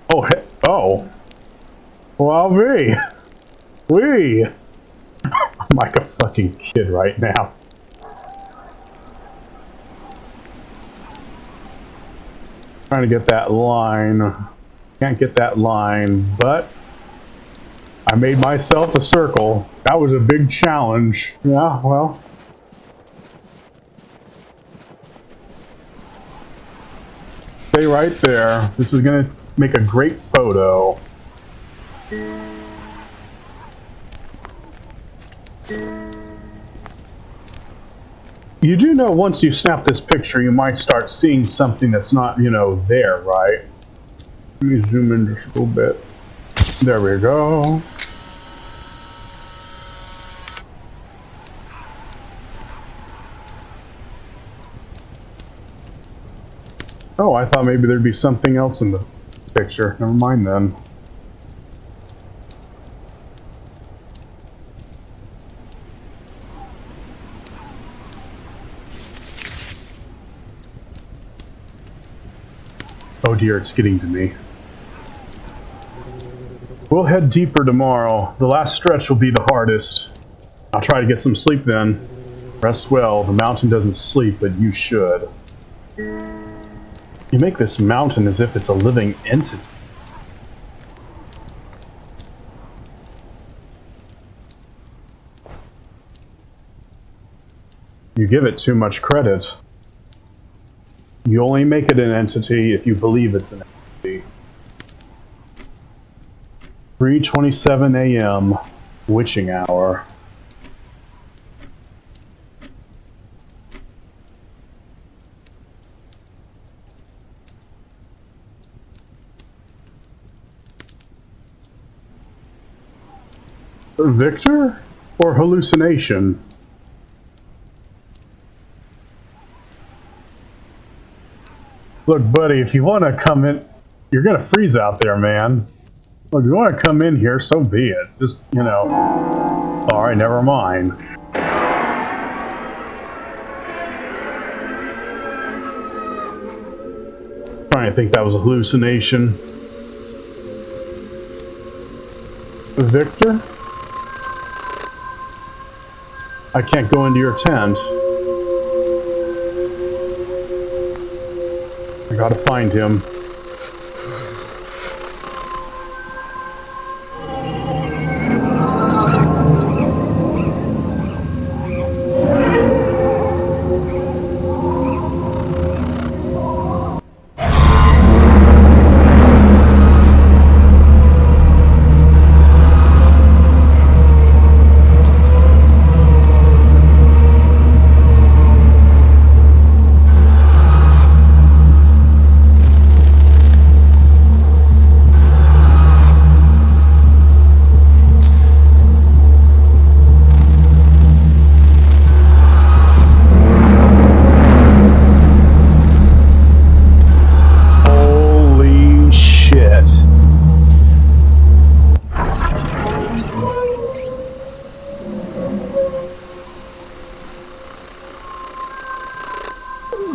Oh, oh. Well, I'll be. Wee. I'm like a fucking kid right now. Trying to get that line. Can't get that line, but I made myself a circle. That was a big challenge. Yeah, well. Stay right there. This is gonna make a great photo. You do know once you snap this picture, you might start seeing something that's not, you know, there, right? Let me zoom in just a little bit. There we go. Oh, I thought maybe there'd be something else in the picture. Never mind then. Oh dear, it's getting to me. We'll head deeper tomorrow. The last stretch will be the hardest. I'll try to get some sleep then. Rest well. The mountain doesn't sleep, but you should. You make this mountain as if it's a living entity. You give it too much credit. You only make it an entity if you believe it's an entity. 3:27 a.m. Witching hour. Victor? Or hallucination? Look, buddy, if you want to come in, you're going to freeze out there, man. Look, if you want to come in here, so be it. Just, you know. Alright, never mind. Trying to think that was a hallucination. Victor? I can't go into your tent. I gotta find him.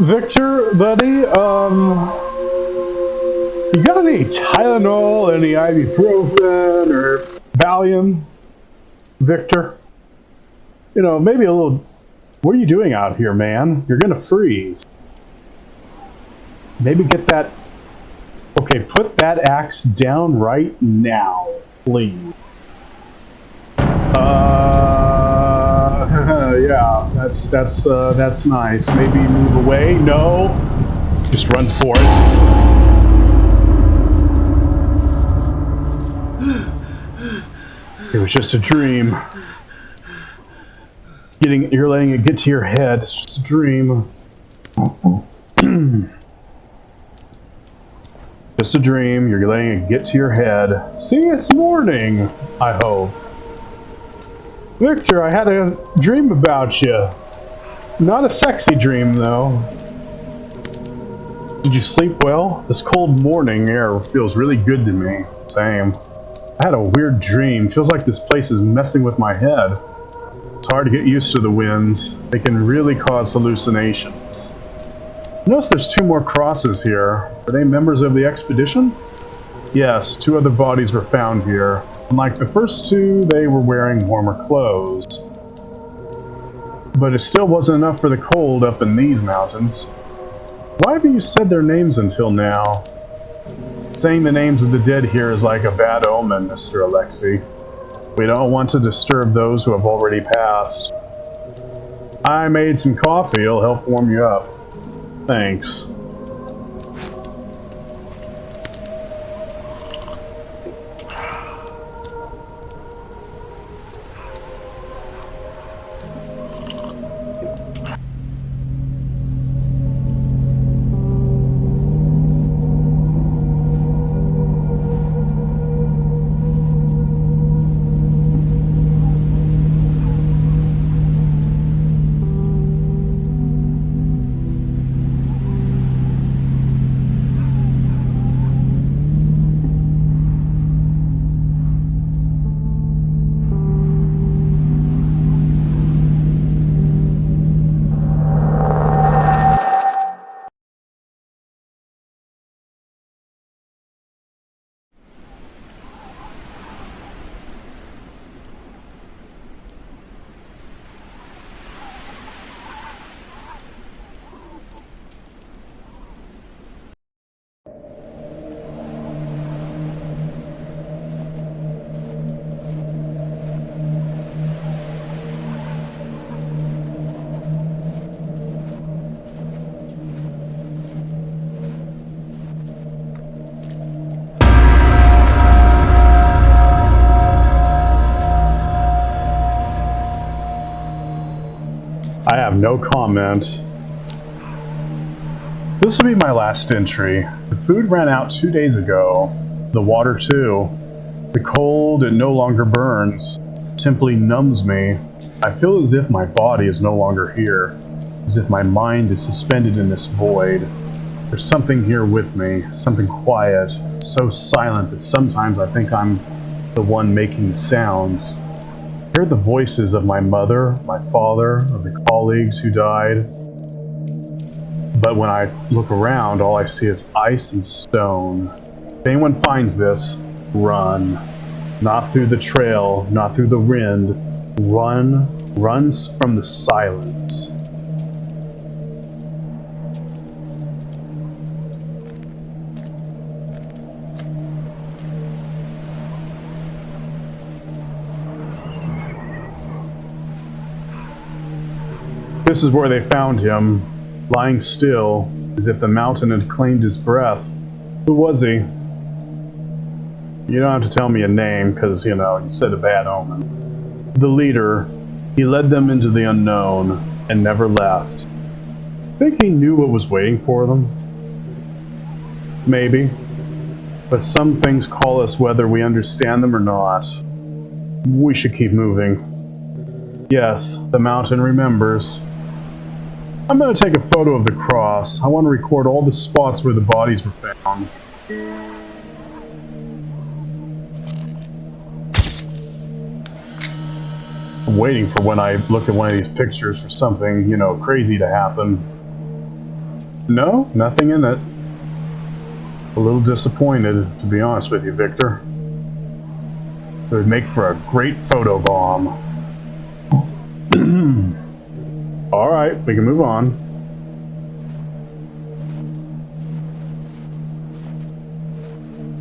Victor, buddy, you got any Tylenol, any ibuprofen, or Valium? Victor? You know, maybe a little... What are you doing out here, man? You're gonna freeze. Maybe get that... Okay, put that axe down right now. please. Yeah, that's nice. Maybe move away. No, just run for it. It was just a dream. You're letting it get to your head. It's just a dream. Just a dream. You're letting it get to your head. See, it's morning, I hope. Victor, I had a dream about you. Not a sexy dream, though. Did you sleep well? This cold morning air feels really good to me. Same. I had a weird dream. Feels like this place is messing with my head. It's hard to get used to the winds. They can really cause hallucinations. Notice there's 2 more crosses here. Are they members of the expedition? Yes, 2 other bodies were found here. Unlike the first 2, they were wearing warmer clothes. But it still wasn't enough for the cold up in these mountains. Why haven't you said their names until now? Saying the names of the dead here is like a bad omen, Mr. Alexei. We don't want to disturb those who have already passed. I made some coffee. It'll help warm you up. Thanks. I have no comment. This will be my last entry. The food ran out 2 days ago. The water too. The cold, it no longer burns. Simply numbs me. I feel as if my body is no longer here. As if my mind is suspended in this void. There's something here with me. Something quiet. So silent that sometimes I think I'm the one making the sounds. I hear the voices of my mother, my father, of the colleagues who died. But when I look around, all I see is ice and stone. If anyone finds this, run. Not through the trail, not through the wind. Run. Run from the silence. This is where they found him, lying still, as if the mountain had claimed his breath. Who was he? You don't have to tell me a name, because, you said a bad omen. The leader. He led them into the unknown, and never left. Think he knew what was waiting for them? Maybe. But some things call us whether we understand them or not. We should keep moving. Yes, the mountain remembers. I'm going to take a photo of the cross. I want to record all the spots where the bodies were found. I'm waiting for when I look at one of these pictures for something, crazy to happen. No, nothing in it. A little disappointed, to be honest with you, Victor. It would make for a great photo bomb. Alright, we can move on.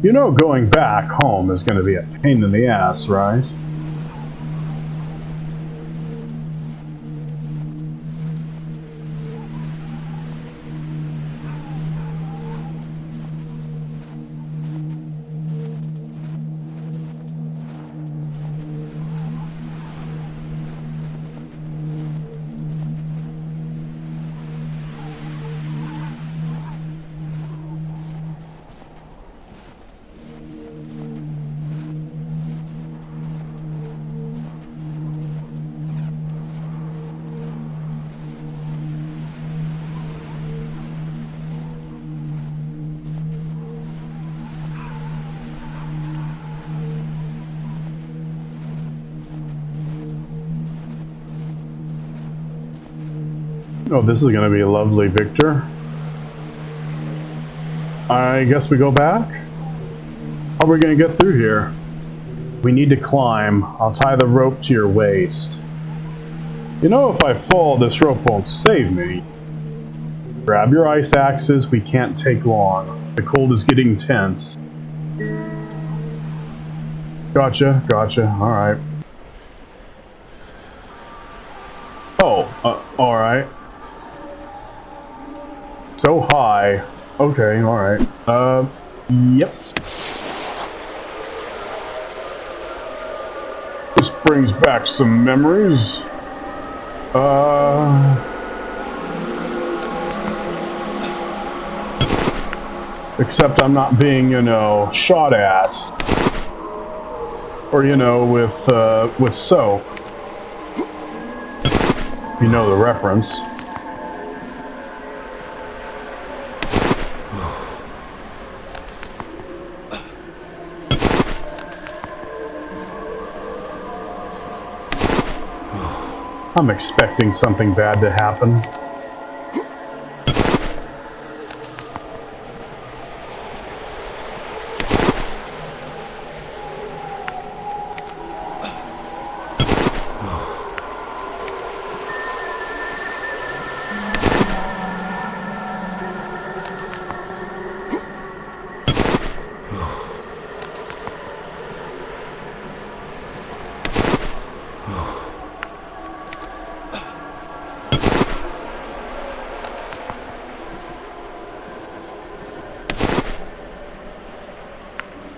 You know going back home is going to be a pain in the ass, right? Oh, this is going to be lovely, Victor. I guess we go back? How are we going to get through here? We need to climb. I'll tie the rope to your waist. You know, if I fall, this rope won't save me. Grab your ice axes. We can't take long. The cold is getting tense. Gotcha, gotcha. Alright. Oh, alright. So high. Okay, alright. Yep. This brings back some memories. Except I'm not being, you know, shot at. Or, you know, with soap. You know the reference. I'm expecting something bad to happen.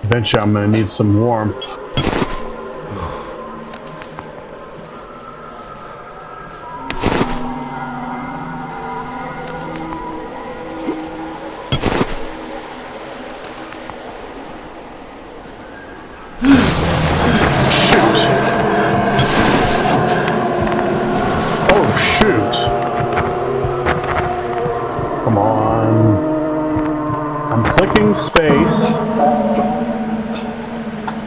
Eventually I'm going to need some warmth. Shoot! Come on. I'm clicking space.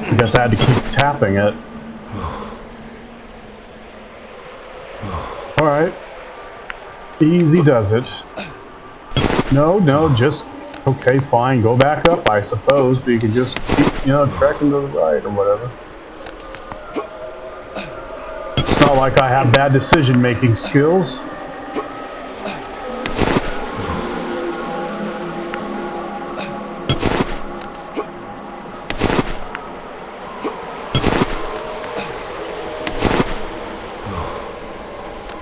I guess I had to keep tapping it. Alright. Easy does it. No, just... Okay, fine, go back up, I suppose, but you can just keep, you know, tracking to the right or whatever. It's not like I have bad decision-making skills.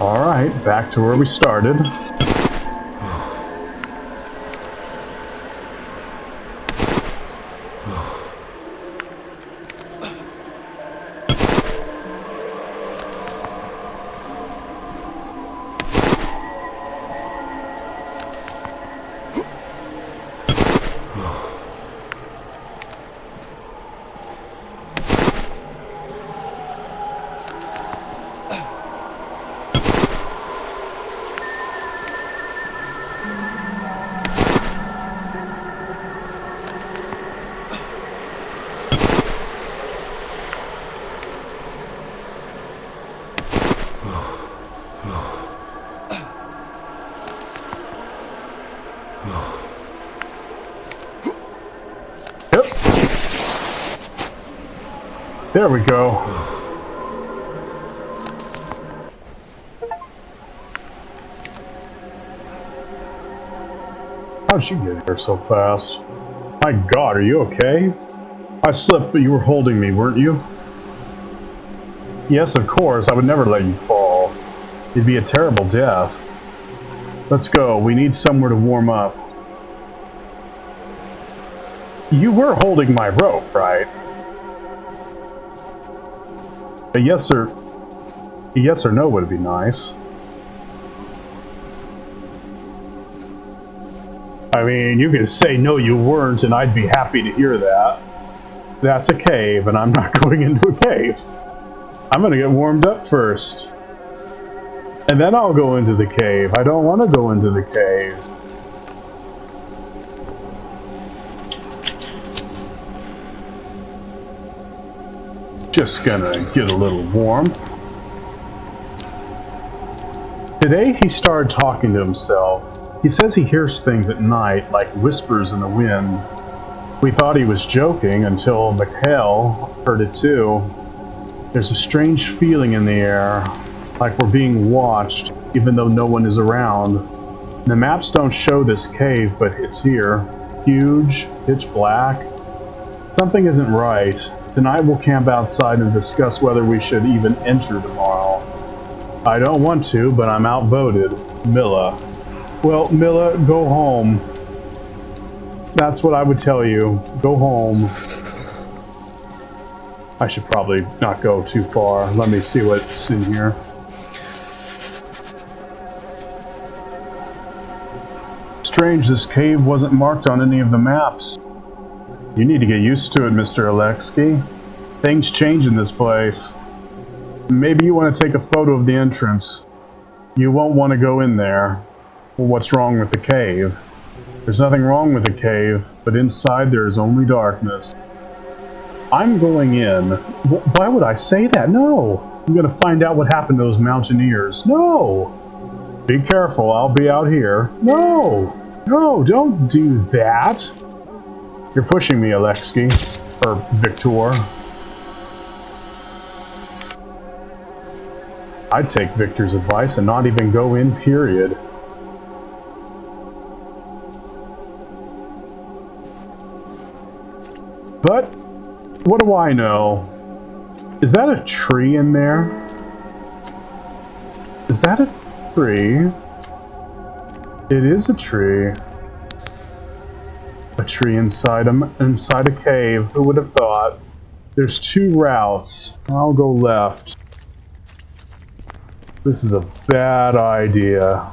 Alright, back to where we started. Yep. There we go. How'd she get here so fast? My God, are you okay? I slipped, but you were holding me, weren't you? Yes, of course. I would never let you fall. It'd be a terrible death. Let's go. We need somewhere to warm up. You were holding my rope, right? A yes or no would be nice. I mean, you could say no you weren't, and I'd be happy to hear that. That's a cave, and I'm not going into a cave. I'm gonna get warmed up first. And then I'll go into the cave. I don't want to go into the cave. Just gonna get a little warm. Today he started talking to himself. He says he hears things at night, like whispers in the wind. We thought he was joking until Mikhail heard it too. There's a strange feeling in the air, like we're being watched, even though no one is around. The maps don't show this cave, but it's here. Huge, pitch black. Something isn't right. Tonight we'll camp outside and discuss whether we should even enter tomorrow. I don't want to, but I'm outvoted. Milla. Well, Milla, go home. That's what I would tell you. Go home. I should probably not go too far. Let me see what's in here. Strange, this cave wasn't marked on any of the maps. You need to get used to it, Mr. Alexei. Things change in this place. Maybe you want to take a photo of the entrance. You won't want to go in there. Well, what's wrong with the cave? There's nothing wrong with the cave, but inside there is only darkness. I'm going in. Why would I say that? No! I'm going to find out what happened to those mountaineers. No! Be careful, I'll be out here. No! No, don't do that! You're pushing me, Alexei. Or Victor. I'd take Victor's advice and not even go in, period. But, what do I know? Is that a tree in there? Is that a tree? It is a tree. A tree inside a cave. Who would have thought? There's two routes. I'll go left. This is a bad idea.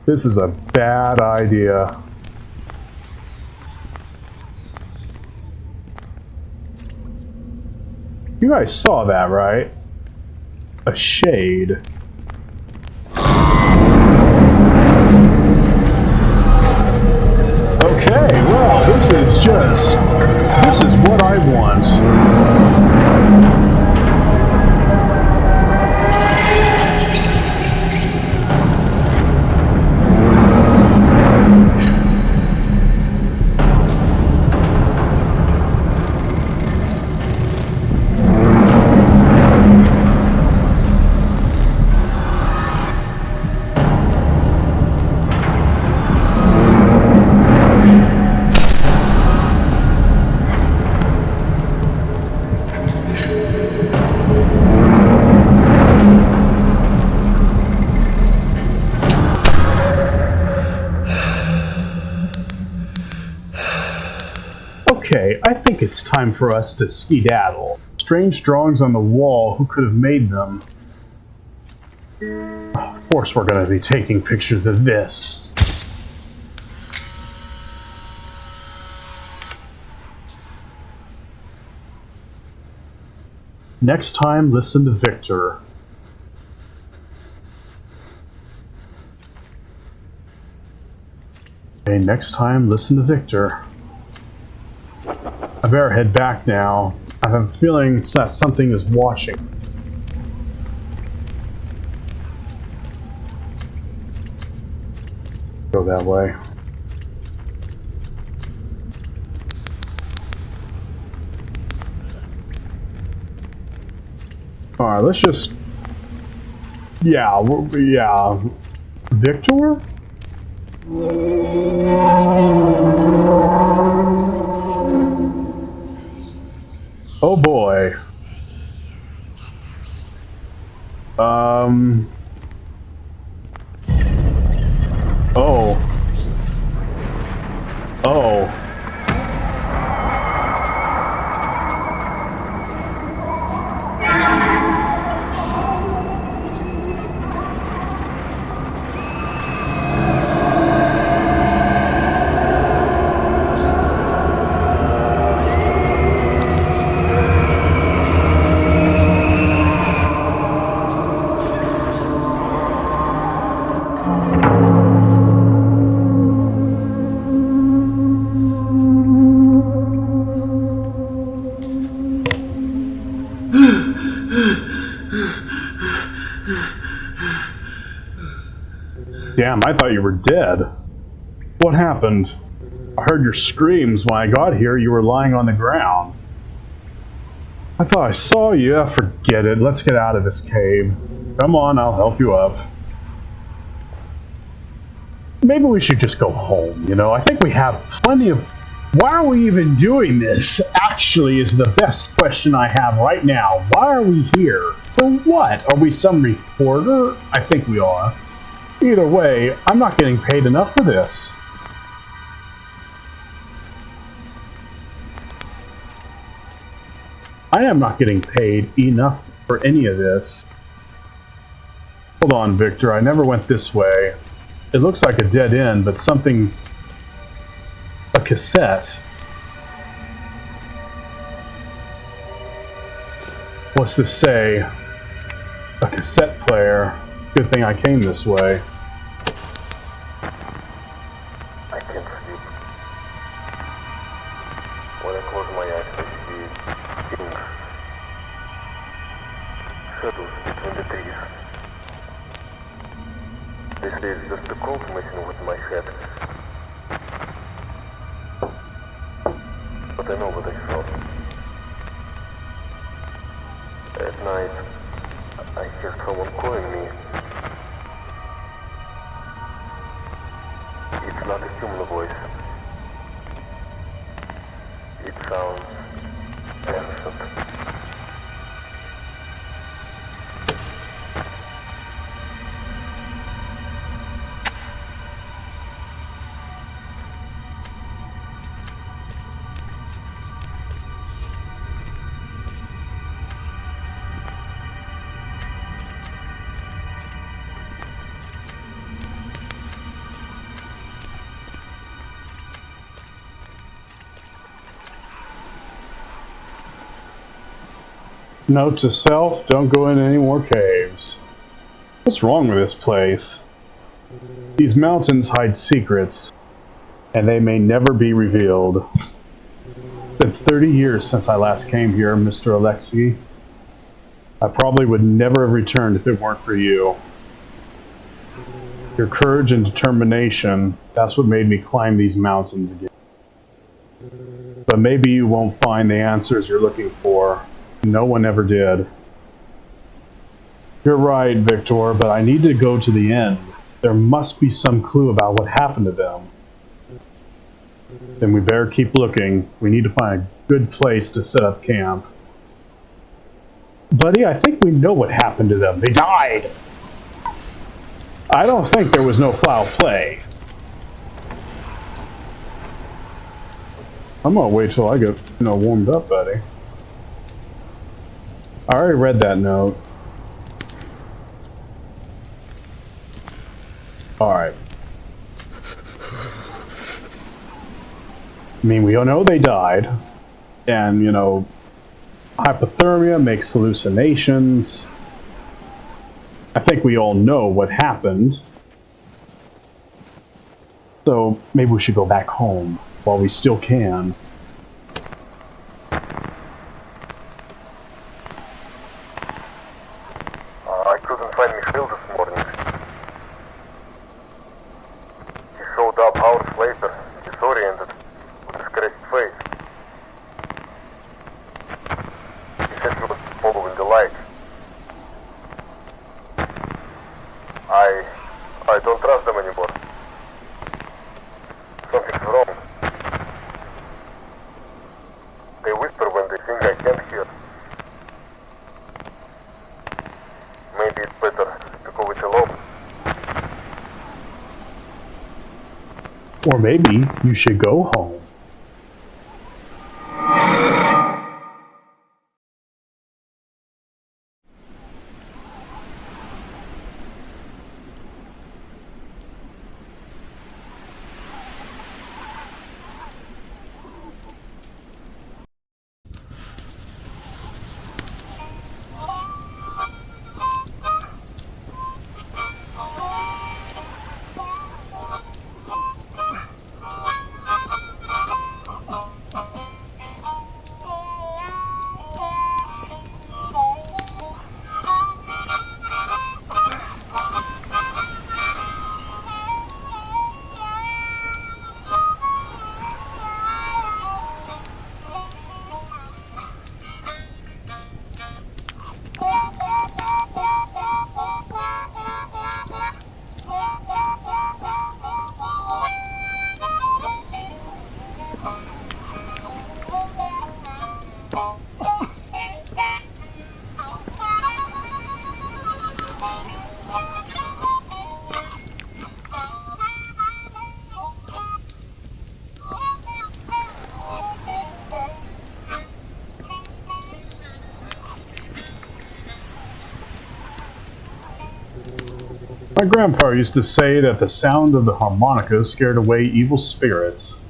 This is a bad idea. You guys saw that, right? A shade. Okay, well, this is what I want. Okay, I think it's time for us to skedaddle. Strange drawings on the wall, who could have made them? Of course we're going to be taking pictures of this. Next time, listen to Victor. Okay, next time, listen to Victor. I better head back now. I have a feeling that something is watching. Go that way. Alright, let's just... Yeah, Victor? Oh. Oh. Damn, I thought you were dead. What happened? I heard your screams. When I got here, you were lying on the ground. I thought I saw you. Forget it. Let's get out of this cave. Come on, I'll help you up. Maybe we should just go home, you know? I think we have plenty of... Why are we even doing this? Actually, is the best question I have right now. Why are we here? For what? Are we some reporter? I think we are. Either way, I'm not getting paid enough for this. I am not getting paid enough for any of this. Hold on, Victor. I never went this way. It looks like a dead end, but something... A cassette. What's this say? A cassette player. Good thing I came this way. I can't sleep. When I close my eyes, I see things. Shadows between the trees. They say it's just the cold messing with my head. But I know what I saw. At night, I hear someone calling me. It's not a human voice. It sounds ancient. Note to self, don't go in any more caves. What's wrong with this place? These mountains hide secrets, and they may never be revealed. It's been 30 years since I last came here, Mr. Alexei. I probably would never have returned if it weren't for you. Your courage and determination, that's what made me climb these mountains again. But maybe you won't find the answers you're looking for. No one ever did. You're right, Victor, but I need to go to the end. There must be some clue about what happened to them. Then we better keep looking. We need to find a good place to set up camp. Buddy, I think we know what happened to them. They died! I don't think there was no foul play. I'm gonna wait till I get, warmed up, buddy. I already read that note. Alright. I mean, we all know they died. And, hypothermia makes hallucinations. I think we all know what happened. So, maybe we should go back home while we still can. I couldn't find Michael this morning. He showed up hours later, disoriented, with a scratched face. He said he was following the light. I don't trust them anymore. Something's wrong. Or maybe you should go home. My grandpa used to say that the sound of the harmonica scared away evil spirits.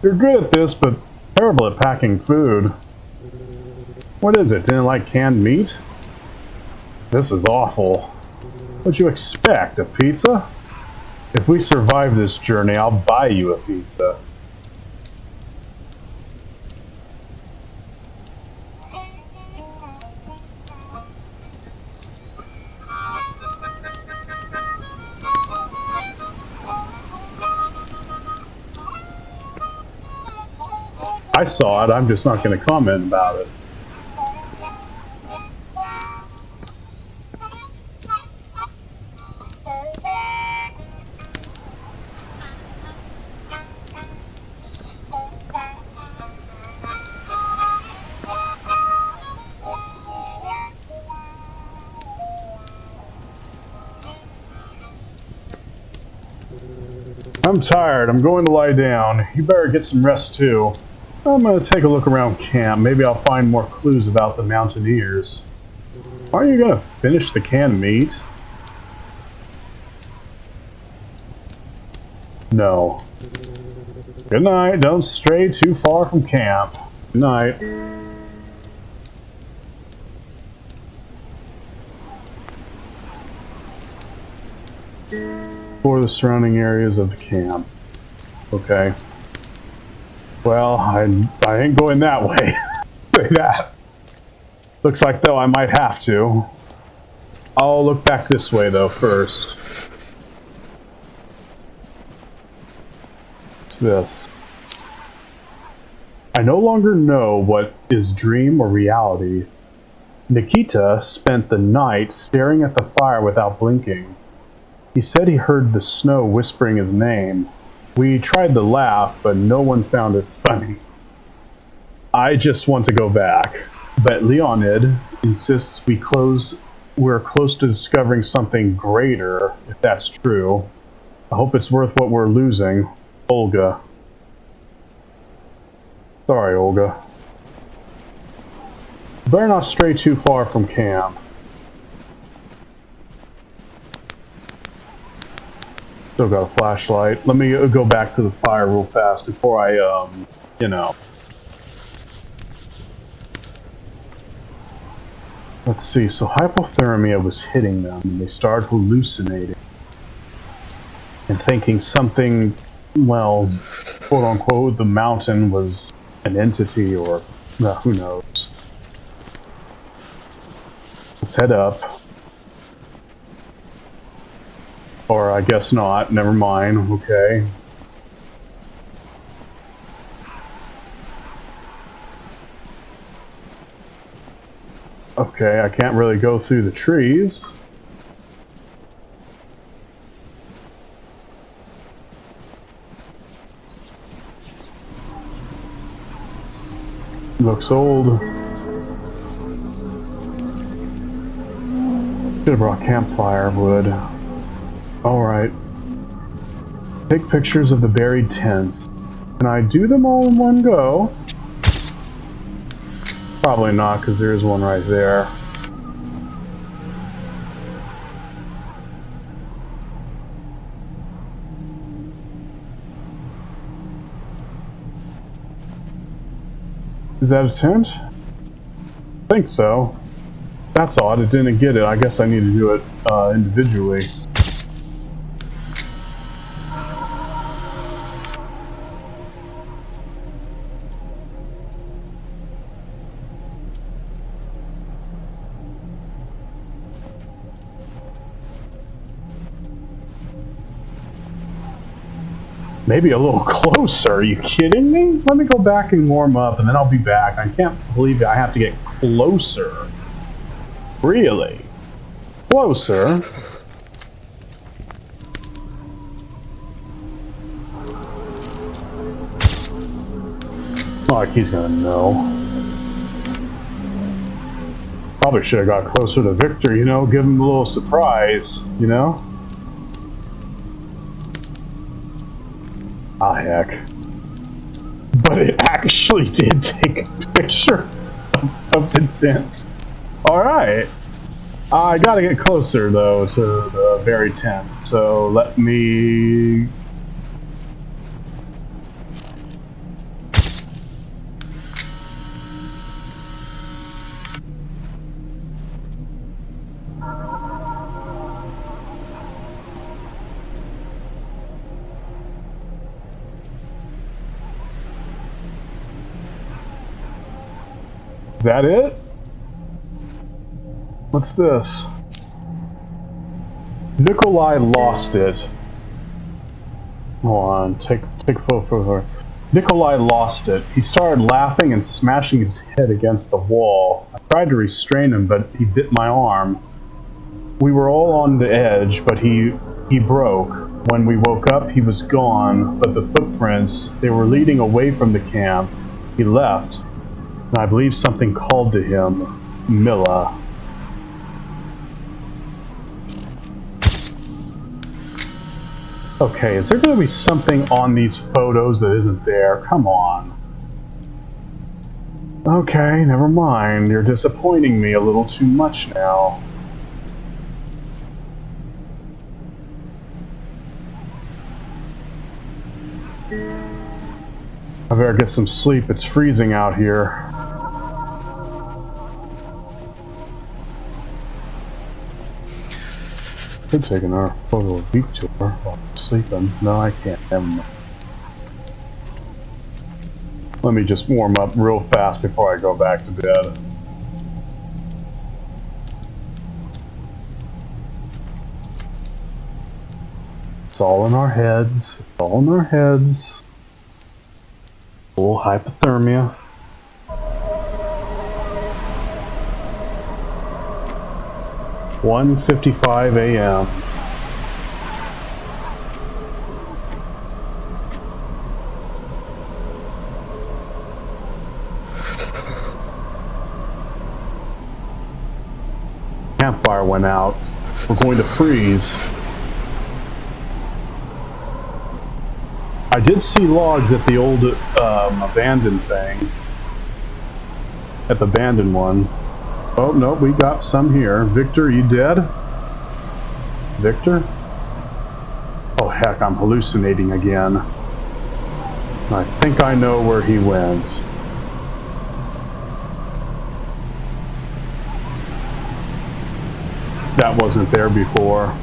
You're good at this, but terrible at packing food. What is it? Didn't like canned meat? This is awful. What'd you expect? A pizza? If we survive this journey, I'll buy you a pizza. I saw it, I'm just not going to comment about it. I'm tired, I'm going to lie down. You better get some rest too. I'm going to take a look around camp. Maybe I'll find more clues about the mountaineers. Aren't you going to finish the canned meat? No. Good night. Don't stray too far from camp. Good night. For the surrounding areas of the camp. Okay. Well, I ain't going that way. Say that. Looks like though I might have to. I'll look back this way though first. What's this? I no longer know what is dream or reality. Nikita spent the night staring at the fire without blinking. He said he heard the snow whispering his name. We tried to laugh, but no one found it funny. I just want to go back. But Leonid insists we're close to discovering something greater, if that's true. I hope it's worth what we're losing. Olga. Sorry, Olga. Better not stray too far from camp. Still got a flashlight. Let me go back to the fire real fast before I, you know. Let's see, so hypothermia was hitting them, and they started hallucinating. And thinking something, well, quote-unquote, the mountain was an entity, or, well, who knows. Let's head up. Or I guess not, never mind, okay. Okay, I can't really go through the trees. Looks old. Should have brought campfire wood. Alright. Take pictures of the buried tents. Can I do them all in one go? Probably not, because there's one right there. Is that a tent? I think so. That's odd, it didn't get it. I guess I need to do it individually. Maybe a little closer. Are you kidding me? Let me go back and warm up, and then I'll be back. I can't believe I have to get closer. Really? Closer? Not like he's gonna know. Probably should have got closer to Victor, you know? Give him a little surprise, you know? Ah, heck. But it actually did take a picture of the tent. Alright. I gotta get closer, though, to the very tent. So let me... Is that it? What's this? Nikolai lost it. Hold on, take a photo of her. Nikolai lost it. He started laughing and smashing his head against the wall. I tried to restrain him, but he bit my arm. We were all on the edge, but he broke. When we woke up, he was gone, but the footprints, they were leading away from the camp. He left. And I believe something called to him, Milla. Okay, is there going to be something on these photos that isn't there? Come on. Okay, never mind. You're disappointing me a little too much now. I better get some sleep. It's freezing out here. Could take another photo of Victor while I'm sleeping. No, I can't. Never mind. Let me just warm up real fast before I go back to bed. It's all in our heads. It's all in our heads. A little hypothermia. (1:55 a.m.) Campfire went out. We're going to freeze. I did see logs at the old abandoned thing. At the abandoned one. Oh, no, we got some here. Victor, you dead? Victor? Oh, heck, I'm hallucinating again. I think I know where he went. That wasn't there before.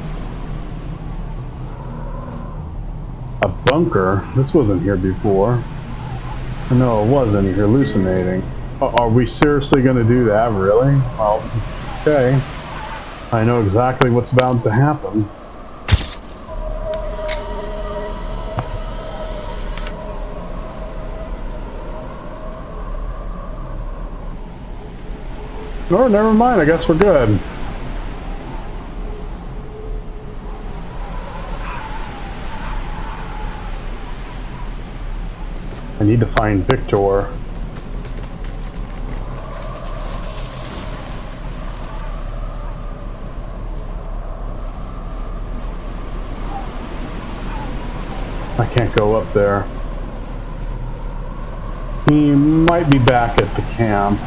A bunker? This wasn't here before. No, it wasn't. You're hallucinating. Are we seriously going to do that? Really? Well, okay. I know exactly what's about to happen. Oh, never mind. I guess we're good. I need to find Victor. can't go up there. He might be back at the camp.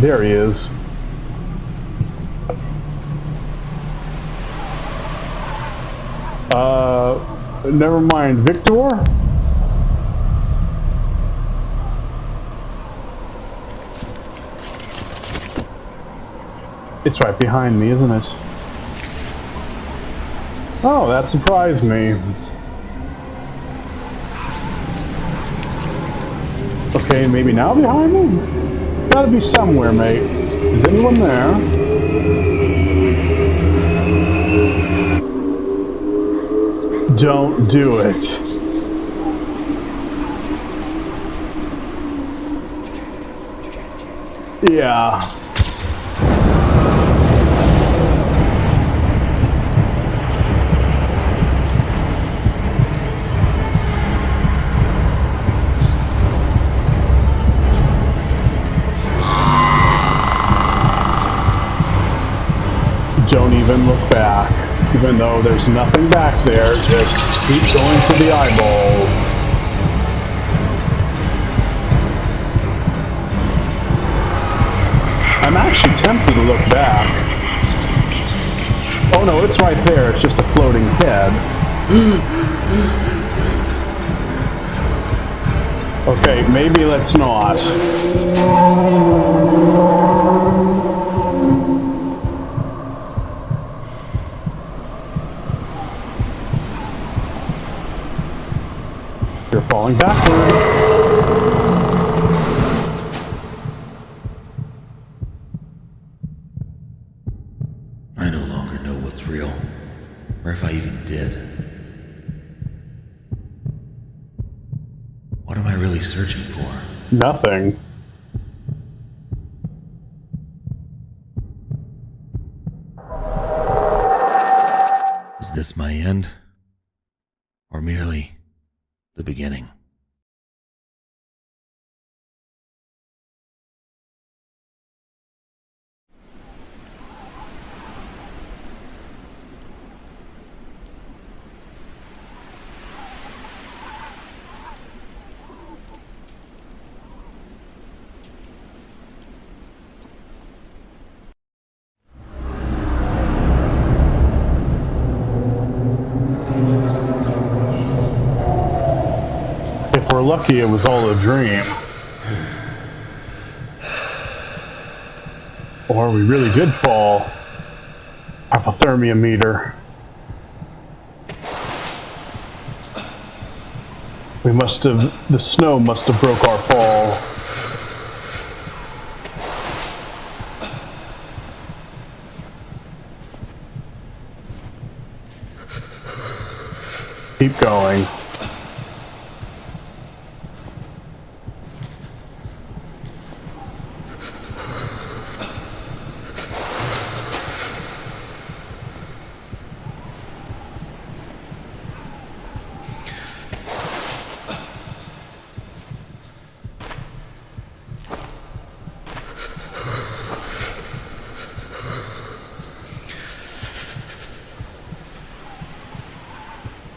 There he is. Never mind, Victor? It's right behind me, isn't it? Oh, that surprised me. Okay, maybe now behind me? Gotta be somewhere, mate. Is anyone there? Don't do it. Yeah. Don't even look back. Even though there's nothing back there, just keep going for the eyeballs. I'm actually tempted to look back. Oh no, it's right there, it's just a floating head. Okay, maybe let's not. You're falling backward. I no longer know what's real, or if I even did. What am I really searching for? Nothing. Is this my end? Or merely the beginning? If we're lucky, it was all a dream. Or we really did fall. Hypothermia meter. We must have, the snow must have broke our fall. Keep going.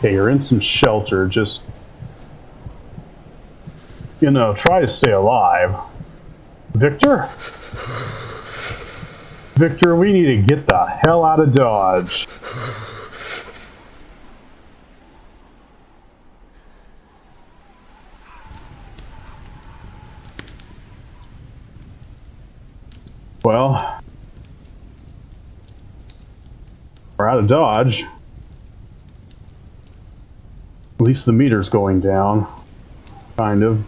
Okay, you're in some shelter, just, you know, try to stay alive. Victor? Victor, we need to get the hell out of Dodge. Well, we're out of Dodge. At least the meter's going down. Kind of.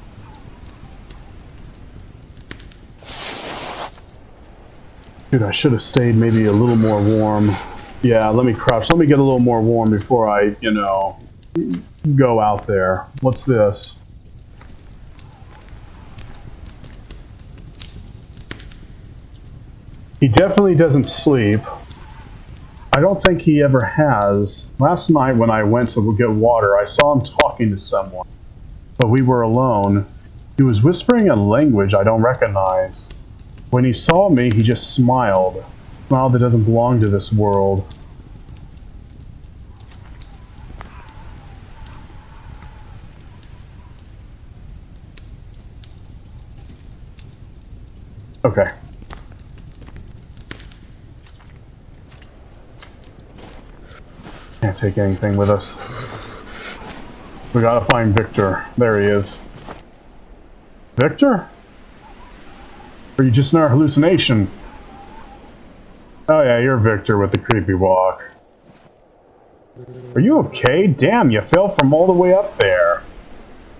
Dude, I should have stayed maybe a little more warm. Yeah, let me crouch. Let me get a little more warm before I, you know, go out there. What's this? He definitely doesn't sleep. I don't think he ever has. Last night when I went to get water, I saw him talking to someone, but we were alone. He was whispering a language I don't recognize. When he saw me, he just smiled. A smile that doesn't belong to this world. Okay. Can't take anything with us. We gotta find Victor. There he is. Victor? Or are you just in our hallucination? Oh yeah, you're Victor with the creepy walk. Are you okay? Damn, you fell from all the way up there.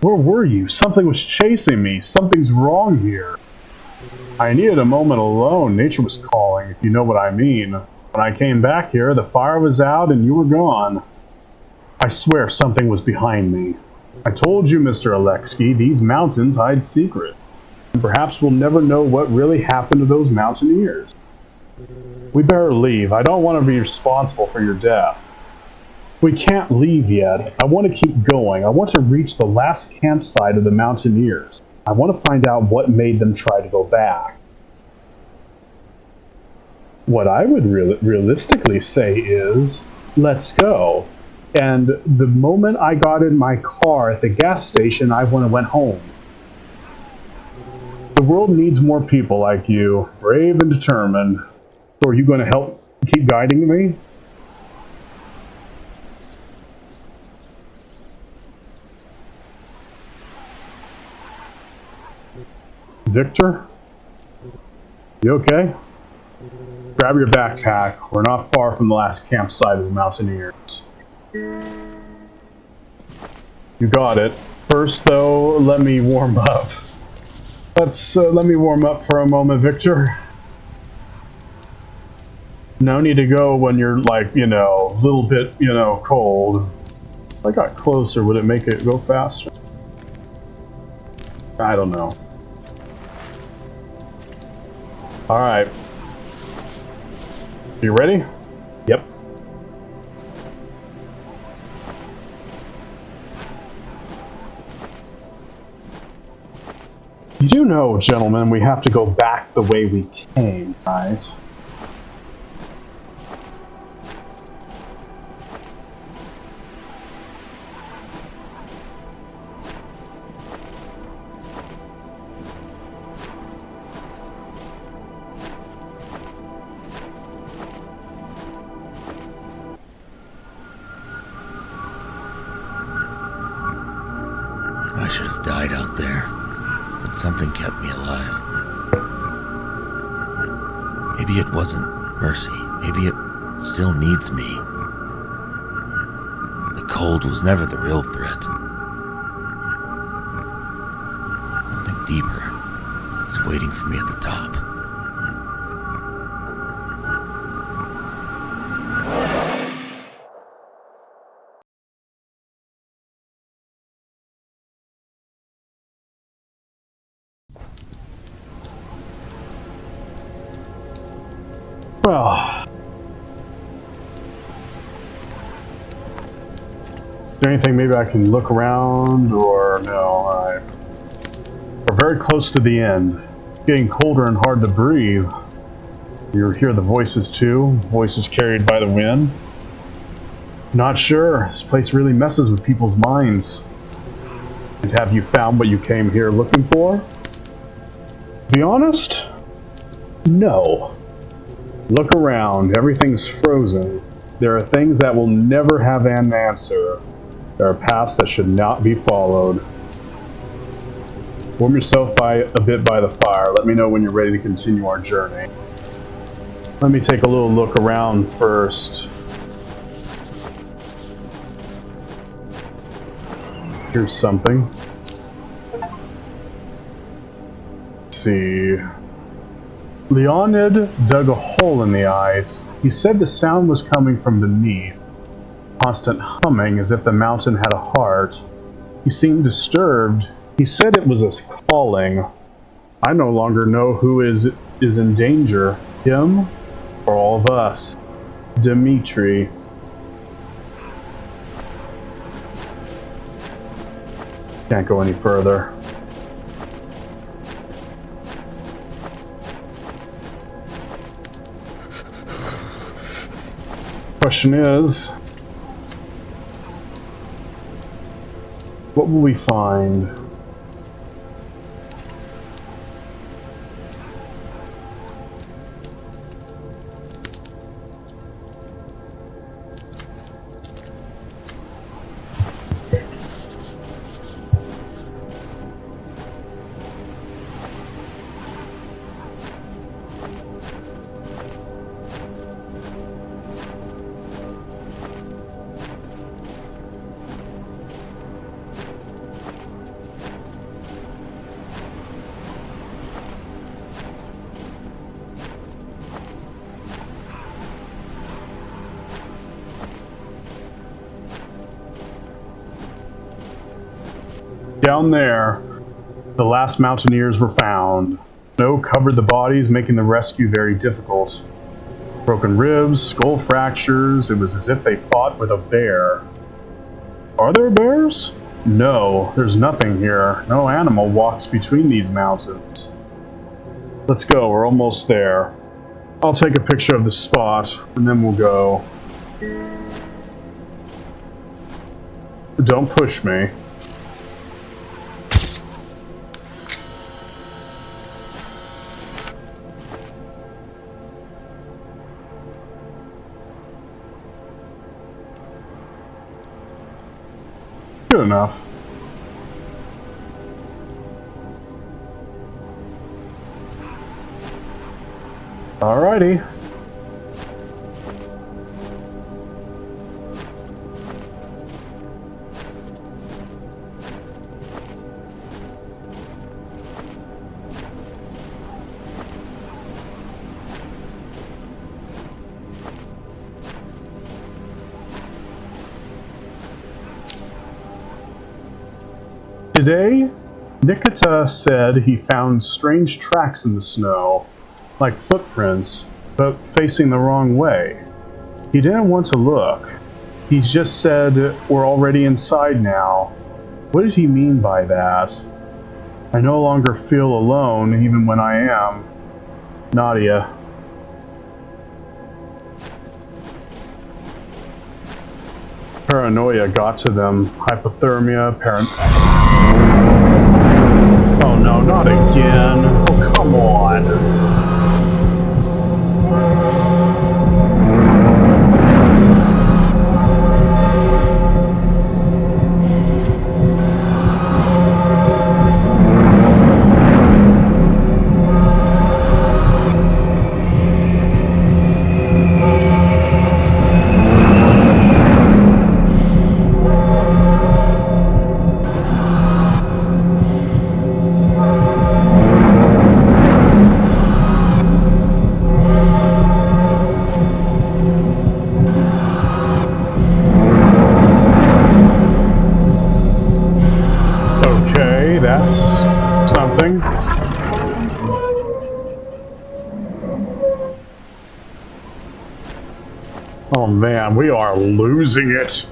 Where were you? Something was chasing me. Something's wrong here. I needed a moment alone. Nature was calling, if you know what I mean. When I came back here, the fire was out and you were gone. I swear something was behind me. I told you, Mr. Alexsky, these mountains hide secrets. And perhaps we'll never know what really happened to those mountaineers. We better leave. I don't want to be responsible for your death. We can't leave yet. I want to keep going. I want to reach the last campsite of the mountaineers. I want to find out what made them try to go back. What I would realistically say is, let's go. And the moment I got in my car at the gas station, I went home. The world needs more people like you, brave and determined. So are you going to help keep guiding me? Victor? You okay? Grab your backpack. We're not far from the last campsite of the Mountaineers. You got it. First, though, let me warm up. Let me warm up for a moment, Victor. No need to go when you're, like, you know, a little bit, you know, cold. If I got closer, would it make it go faster? I don't know. Alright. You ready? Yep. You do know, gentlemen, we have to go back the way we came, right? I should have died out there, but something kept me alive. Maybe it wasn't mercy. Maybe it still needs me. The cold was never the real threat. Something deeper is waiting for me at the top. Well, is there anything maybe I can look around, or no? We're very close to the end. It's getting colder and hard to breathe. You hear the voices too, voices carried by the wind. Not sure. This place really messes with people's minds. And have you found what you came here looking for? To be honest, no. Look around, everything's frozen. There are things that will never have an answer. There are paths that should not be followed. Warm yourself a bit by the fire. Let me know when you're ready to continue our journey. Let me take a little look around first. Here's something. Let's see. Leonid dug a hole in the ice. He said the sound was coming from beneath. Constant humming as if the mountain had a heart. He seemed disturbed. He said it was a calling. I no longer know who is in danger. Him or all of us. Dmitri. Can't go any further. Question is, what will we find? Down there, the last mountaineers were found. Snow covered the bodies, making the rescue very difficult. Broken ribs, skull fractures, it was as if they fought with a bear. Are there bears? No, there's nothing here. No animal walks between these mountains. Let's go, we're almost there. I'll take a picture of the spot, and then we'll go. Don't push me. Good enough. Alrighty. Today, Nikita said he found strange tracks in the snow, like footprints, but facing the wrong way. He didn't want to look. He just said, we're already inside now. What did he mean by that? I no longer feel alone, even when I am. Nadia. Paranoia got to them. Hypothermia, Oh no, not again. Oh, come on. That's something. Oh man, we are losing it.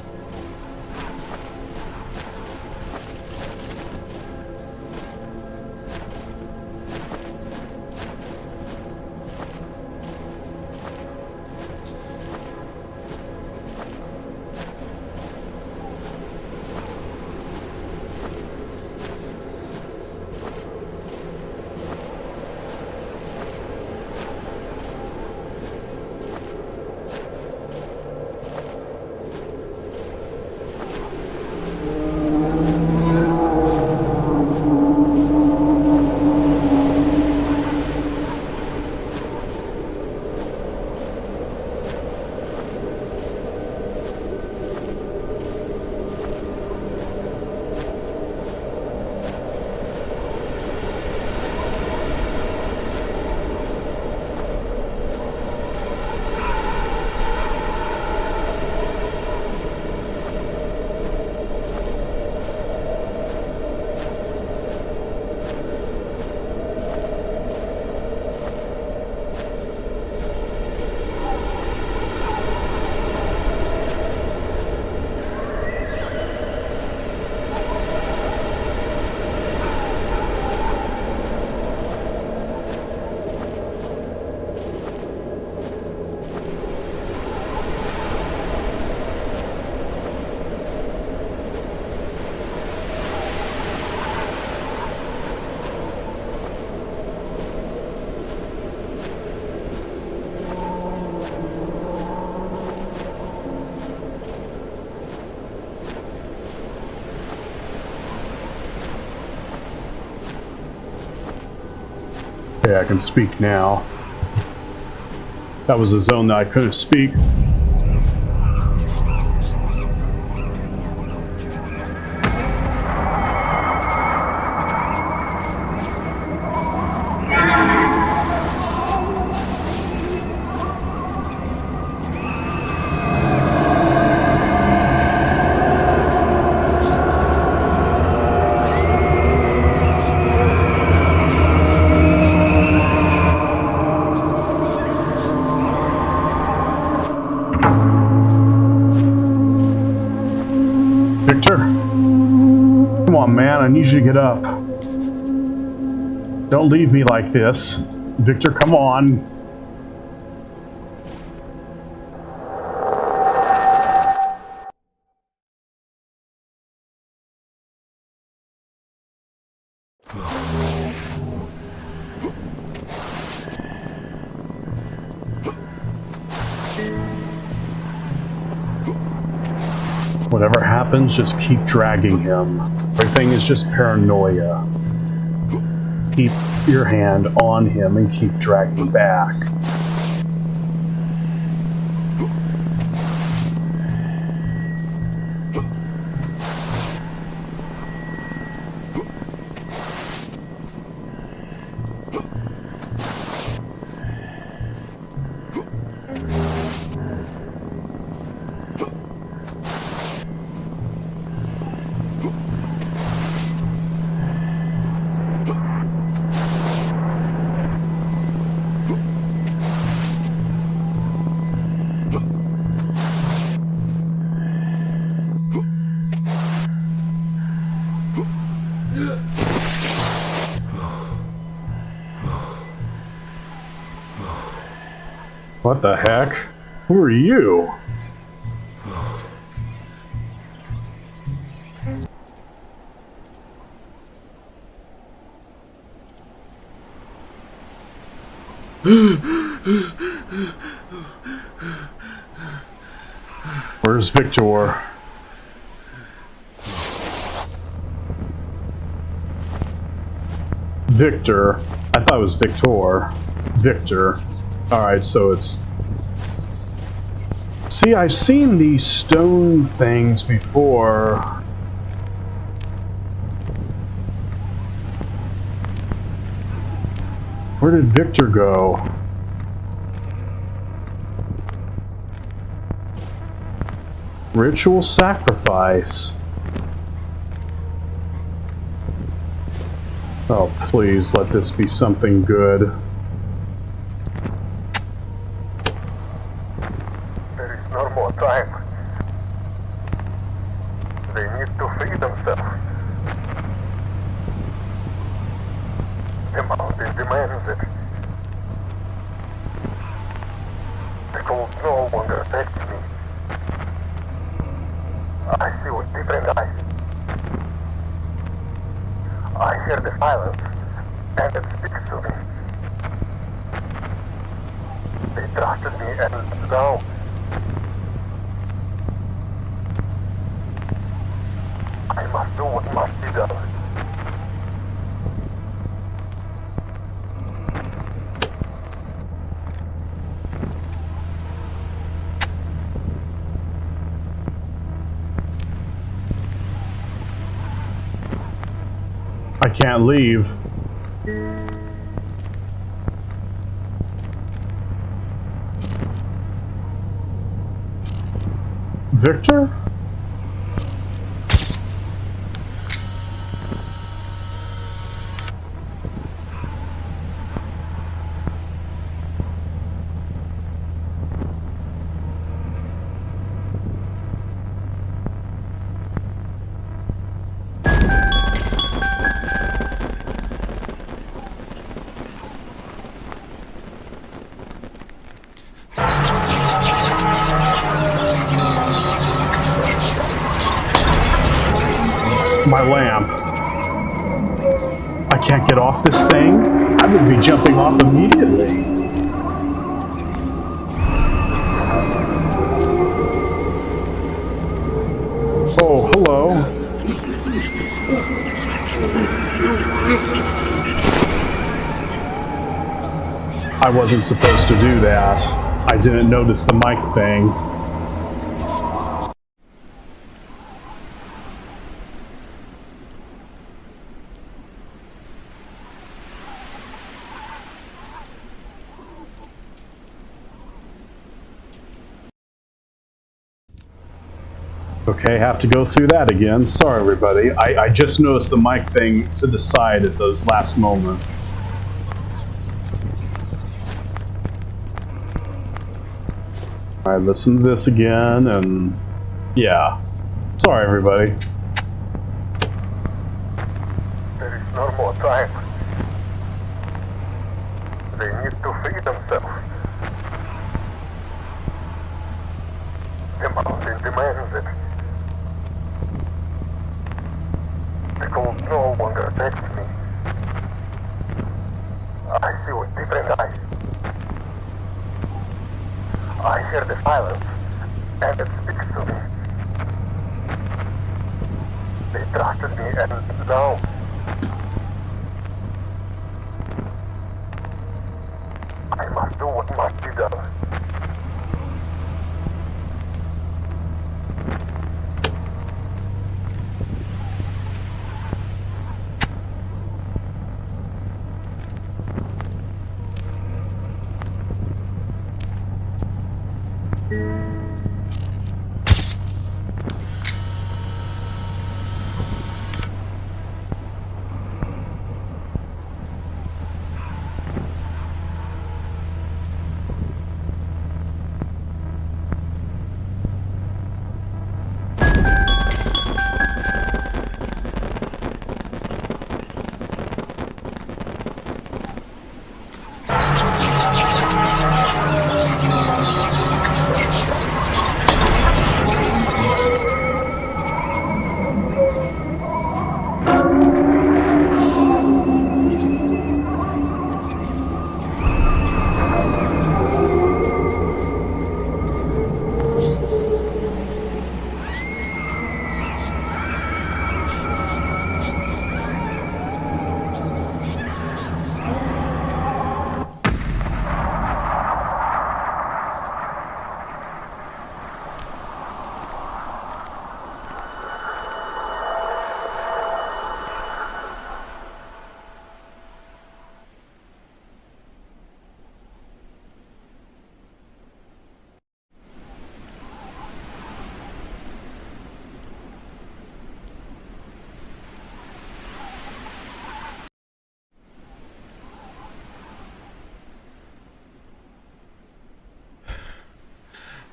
Okay, I can speak now. That was a zone that I couldn't speak. Victor? Come on, man, I need you to get up. Don't leave me like this. Victor, come on. Whatever happens, just keep dragging him. Everything is just paranoia. Keep your hand on him and keep dragging back. What the heck? Who are you? Where's Victor? Victor. I thought it was Victor. Victor. Alright, so it's... See, I've seen these stone things before. Where did Victor go? Ritual sacrifice. Oh, please, let this be something good. There is no more time. They need to free themselves. The mountain demands it. The cold no longer affects me. I see with different eyes. I hear the silence, and it speaks to me. They trusted me, and now I must do what must be done. I can't leave. Victor? My lamp. I can't get off this thing? I would be jumping off immediately. Oh, hello. I wasn't supposed to do that. I didn't notice the mic thing. Okay, have to go through that again. Sorry, everybody. I just noticed the mic thing to the side at the last moment. Alright, listen to this again, and yeah. Sorry, everybody. There is no more time. They need to free themselves. The mountain demands it. The cold no longer affects me. I see with different eyes. I hear the silence, and it speaks to me. They trusted me, and now I must do what must be done.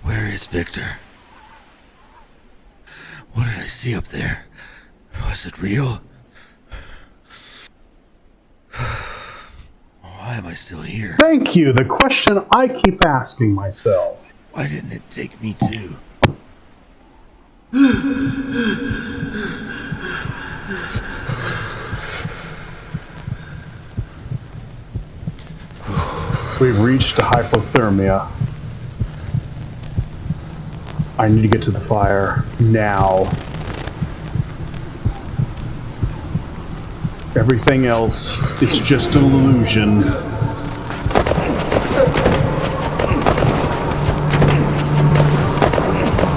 Where is Victor? What did I see up there? Was it real? Why am I still here? Thank you, the question I keep asking myself. Why didn't it take me too? We've reached hypothermia. I need to get to the fire now. Everything else is just an illusion.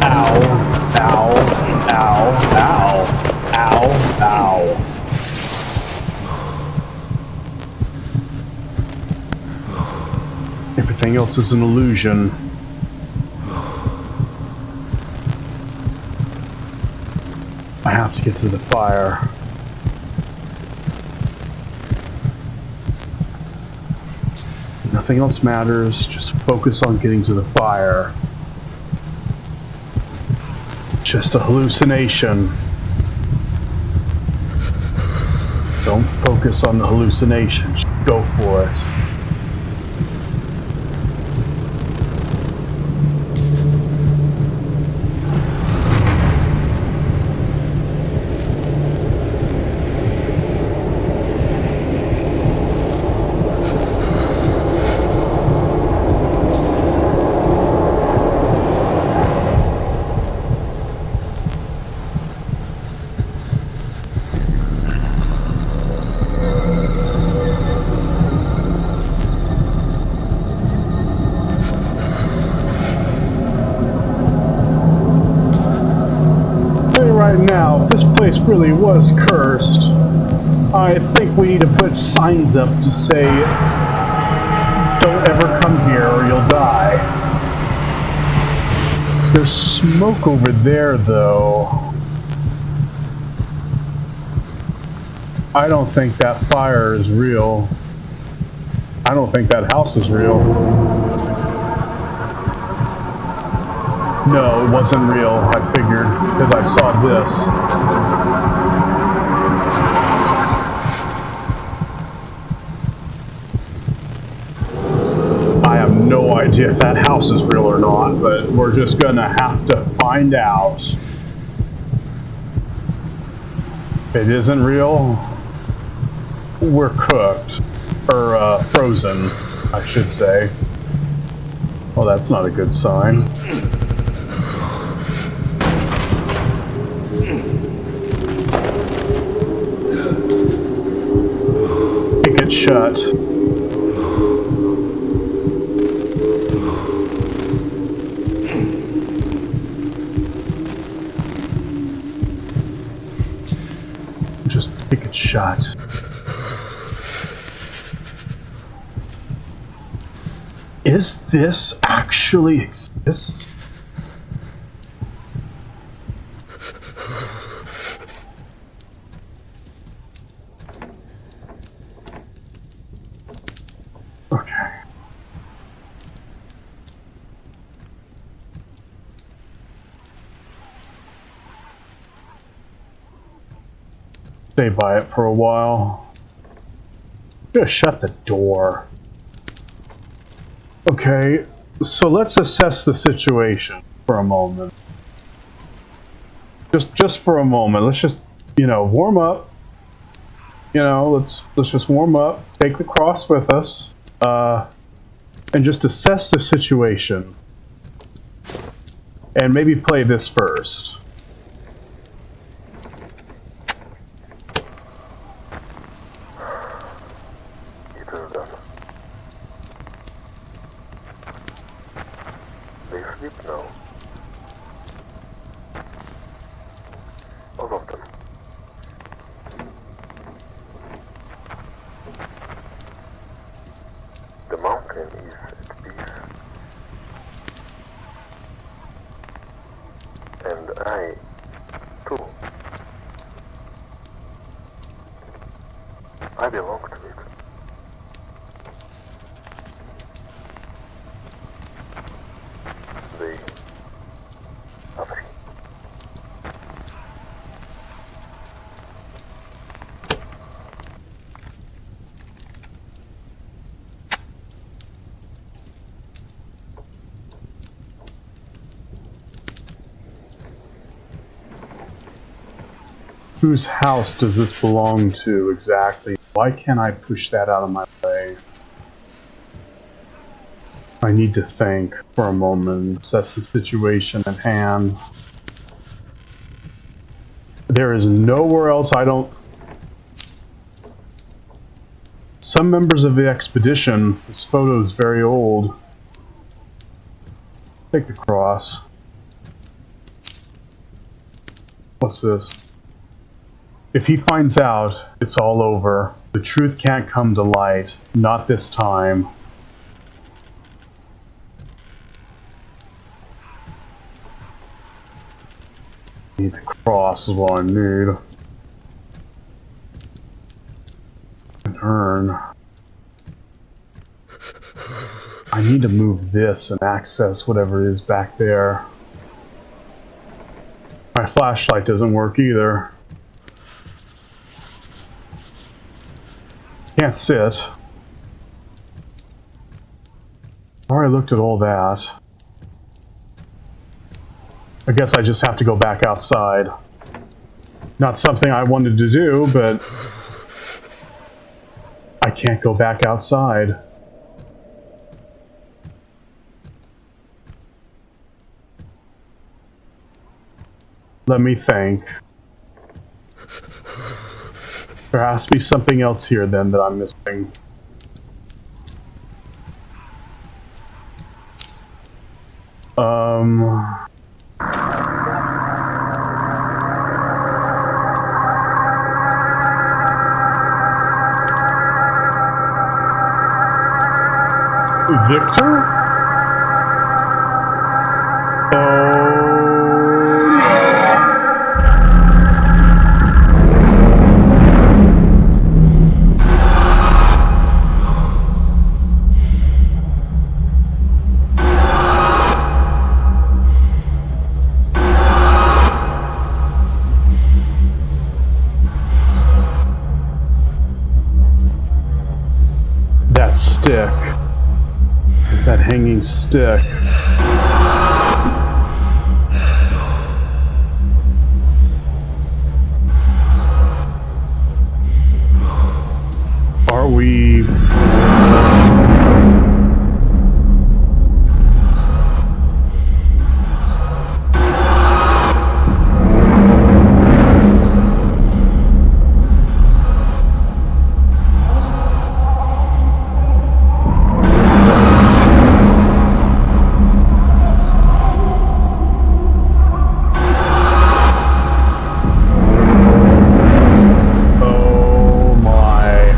Ow, ow, ow, ow, ow, ow. Everything else is an illusion. I have to get to the fire. Nothing else matters, just focus on getting to the fire. Just a hallucination. Don't focus on the hallucination, just go for it. Alright, now, if this place really was cursed, I think we need to put signs up to say, don't ever come here or you'll die. There's smoke over there, though. I don't think that fire is real. I don't think that house is real. No, it wasn't real, I figured, because I saw this. I have no idea if that house is real or not, but we're just gonna have to find out. If it isn't real, we're cooked. Or, frozen, I should say. Well, that's not a good sign. Kick it shut. Just kick it shut. Is this actually exist? Okay. Stay by it for a while. Just shut the door. Okay, so let's assess the situation for a moment. Just for a moment. Let's just, warm up. Let's just warm up. Take the cross with us, and just assess the situation. And maybe play this first. They sleep now. All of them. The mountain is at peace. And I, too. I belong to it. They are free. Whose house does this belong to exactly? Why can't I push that out of my way? I need to think for a moment, assess the situation at hand. There is nowhere else I don't... Some members of the expedition, this photo is very old. Take the cross. What's this? If he finds out, it's all over. The truth can't come to light. Not this time. Need the cross is what I need. An urn. I need to move this and access whatever it is back there. My flashlight doesn't work either. Can't sit. Already looked at all that. I guess I just have to go back outside. Not something I wanted to do, but I can't go back outside. Let me think. There has to be something else here then that I'm missing. Victor? Oh. That stick. That hanging stick. Are we... Oh my.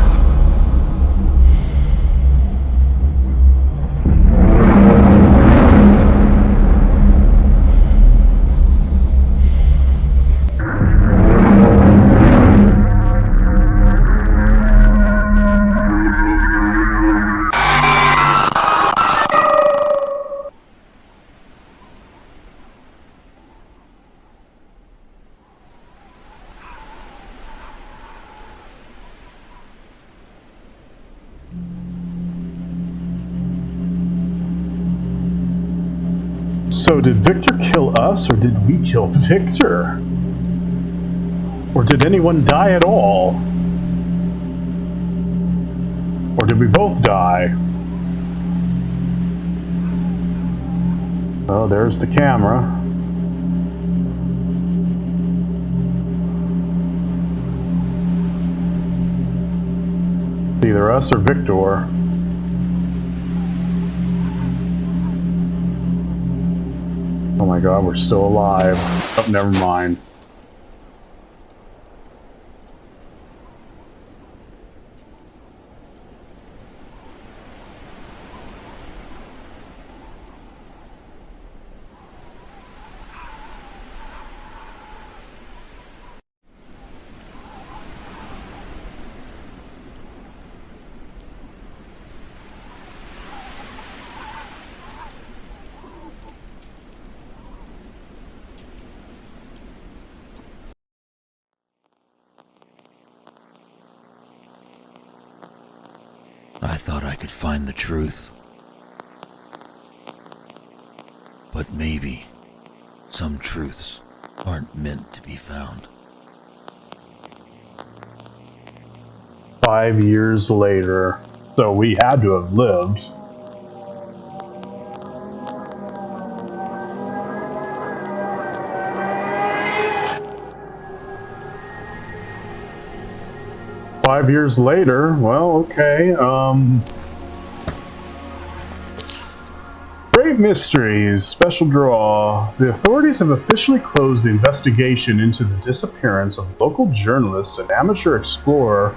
So did Victor kill us, or did we kill Victor? Or did anyone die at all? Or did we both die? Oh, there's the camera. It's either us or Victor. Oh my god, we're still alive. Oh, never mind. I thought I could find the truth. But maybe some truths aren't meant to be found. 5 years later. So we had to have lived. Five years later, well, okay, Grave Mysteries, special draw. The authorities have officially closed the investigation into the disappearance of local journalist and amateur explorer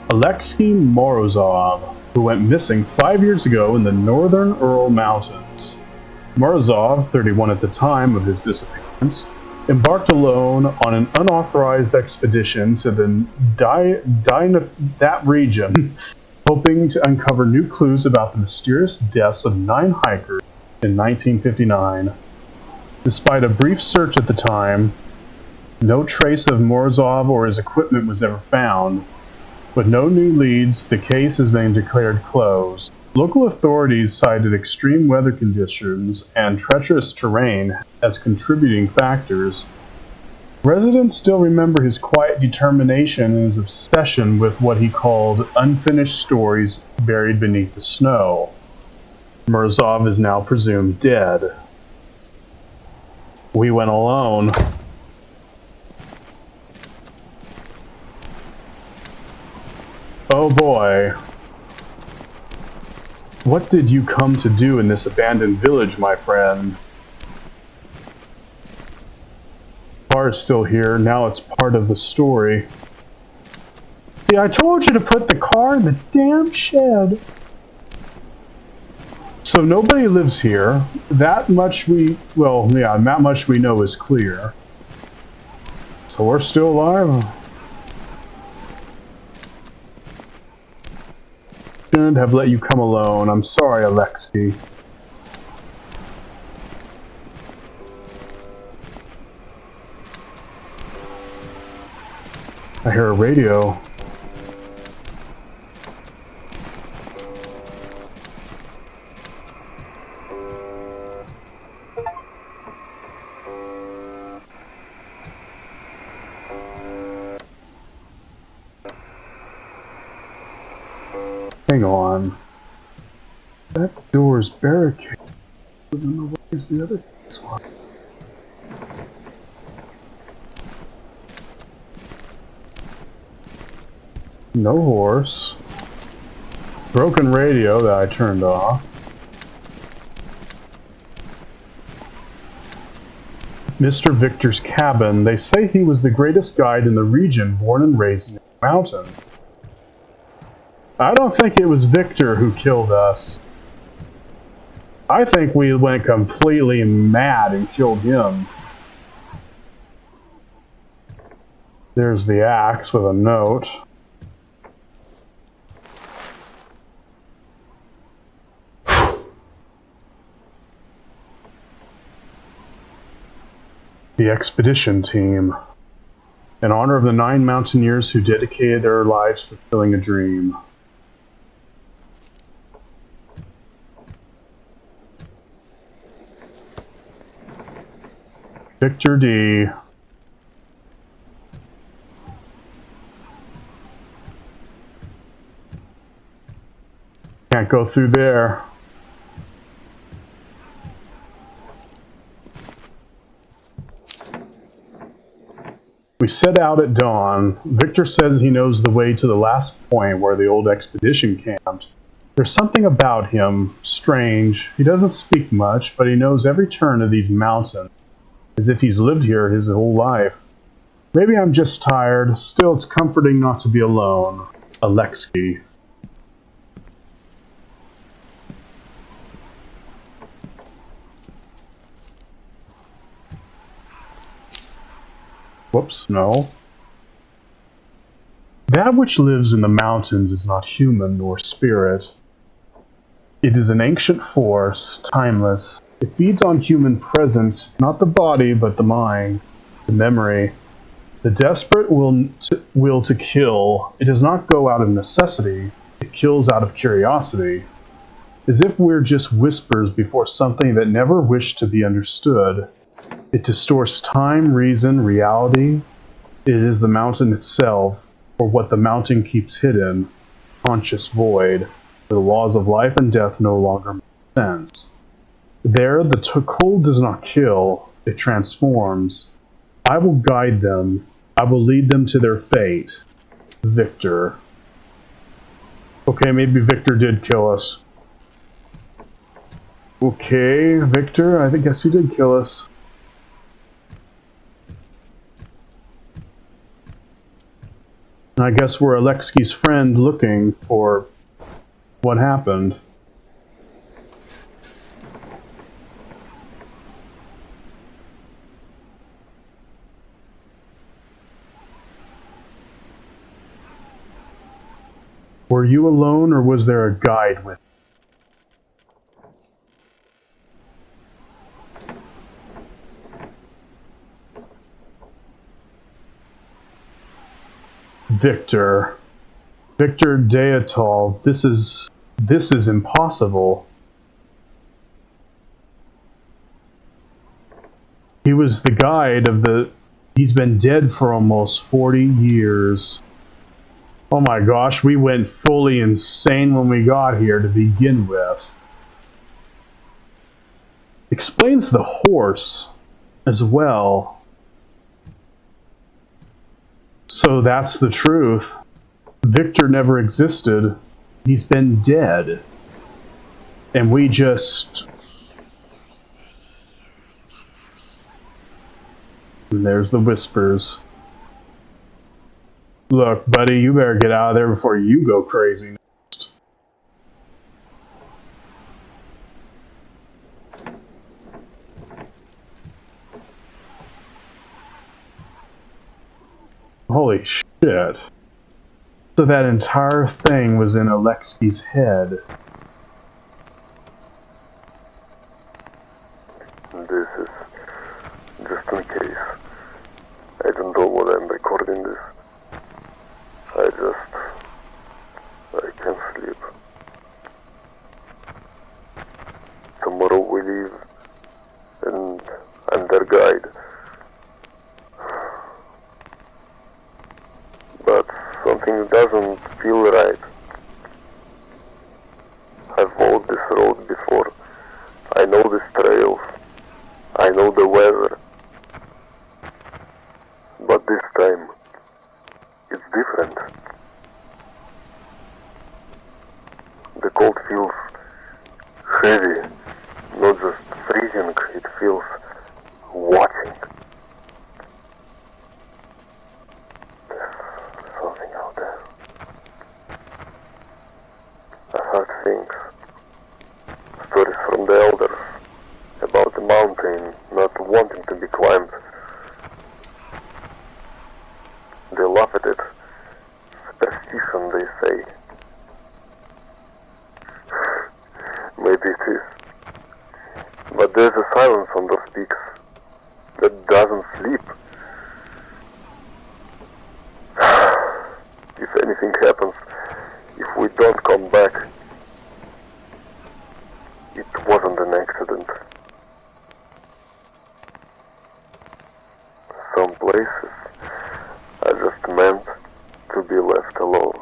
Alexei Morozov, who went missing 5 years ago in the northern Ural Mountains. Morozov, 31 at the time of his disappearance, embarked alone on an unauthorized expedition to that region, hoping to uncover new clues about the mysterious deaths of 9 hikers in 1959. Despite a brief search at the time, no trace of Morozov or his equipment was ever found. With no new leads, the case has been declared closed. Local authorities cited extreme weather conditions and treacherous terrain as contributing factors. Residents still remember his quiet determination and his obsession with what he called unfinished stories buried beneath the snow. Morozov is now presumed dead. We went alone. Oh boy. What did you come to do in this abandoned village, my friend? The car is still here. Now it's part of the story. See, I told you to put the car in the damn shed. So nobody lives here. That much that much we know is clear. So we're still alive. Shouldn't have let you come alone. I'm sorry, Alexei. I hear a radio. Hang on. That door's barricaded. I don't know where's the other one. No horse. Broken radio that I turned off. Mr. Victor's cabin. They say he was the greatest guide in the region, born and raised in the mountain. I don't think it was Victor who killed us. I think we went completely mad and killed him. There's the axe with a note. The expedition team. In honor of the 9 mountaineers who dedicated their lives to fulfilling a dream. Victor D. Can't go through there. We set out at dawn. Victor says he knows the way to the last point where the old expedition camped. There's something about him, strange. He doesn't speak much, but he knows every turn of these mountains, as if he's lived here his whole life. Maybe I'm just tired. Still, it's comforting not to be alone. Alexei. Whoops, no. That which lives in the mountains is not human nor spirit. It is an ancient force, timeless. It feeds on human presence, not the body, but the mind, the memory. The desperate will to kill. It does not go out of necessity. It kills out of curiosity. As if we're just whispers before something that never wished to be understood. It distorts time, reason, reality. It is the mountain itself, or what the mountain keeps hidden, conscious void, where the laws of life and death no longer make sense. There, the cold does not kill, it transforms. I will guide them. I will lead them to their fate. Victor. Okay, maybe Victor did kill us. Okay, Victor, I guess he did kill us. I guess we're Alexei's friend looking for what happened. Were you alone, or was there a guide with Victor Dyatlov, this is impossible. He was the guide of he's been dead for almost 40 years. Oh my gosh, we went fully insane when we got here to begin with. Explains the horse as well. So that's the truth. Victor never existed. He's been dead. And we just... And there's the whispers. Look, buddy, you better get out of there before you go crazy next. holy shit. So that entire thing was in Alexei's head. This is just in case. I don't know what I'm recording this. I can't sleep. Tomorrow we leave, and I'm their guide. But something doesn't feel right. I've walked this road before. I know these trails. I know the weather. But this time, it's different. The cold feels heavy, not just freezing, it feels watching. There's something out there. I heard things, stories from the elders about the mountain not wanting to be climbed. They laugh at it. Superstition, they say. Maybe it is. But there's a silence on those peaks that doesn't sleep. If anything happens, if we don't come back, it wasn't an accident. Some places are just meant to be left alone.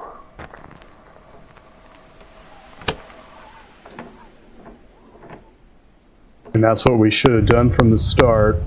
And that's what we should have done from the start.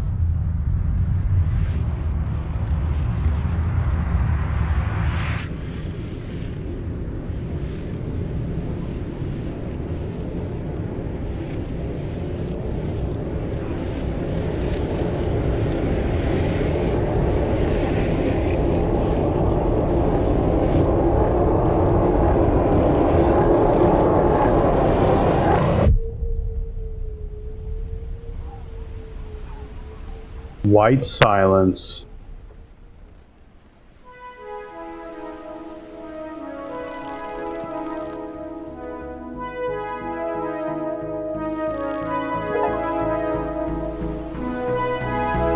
White silence.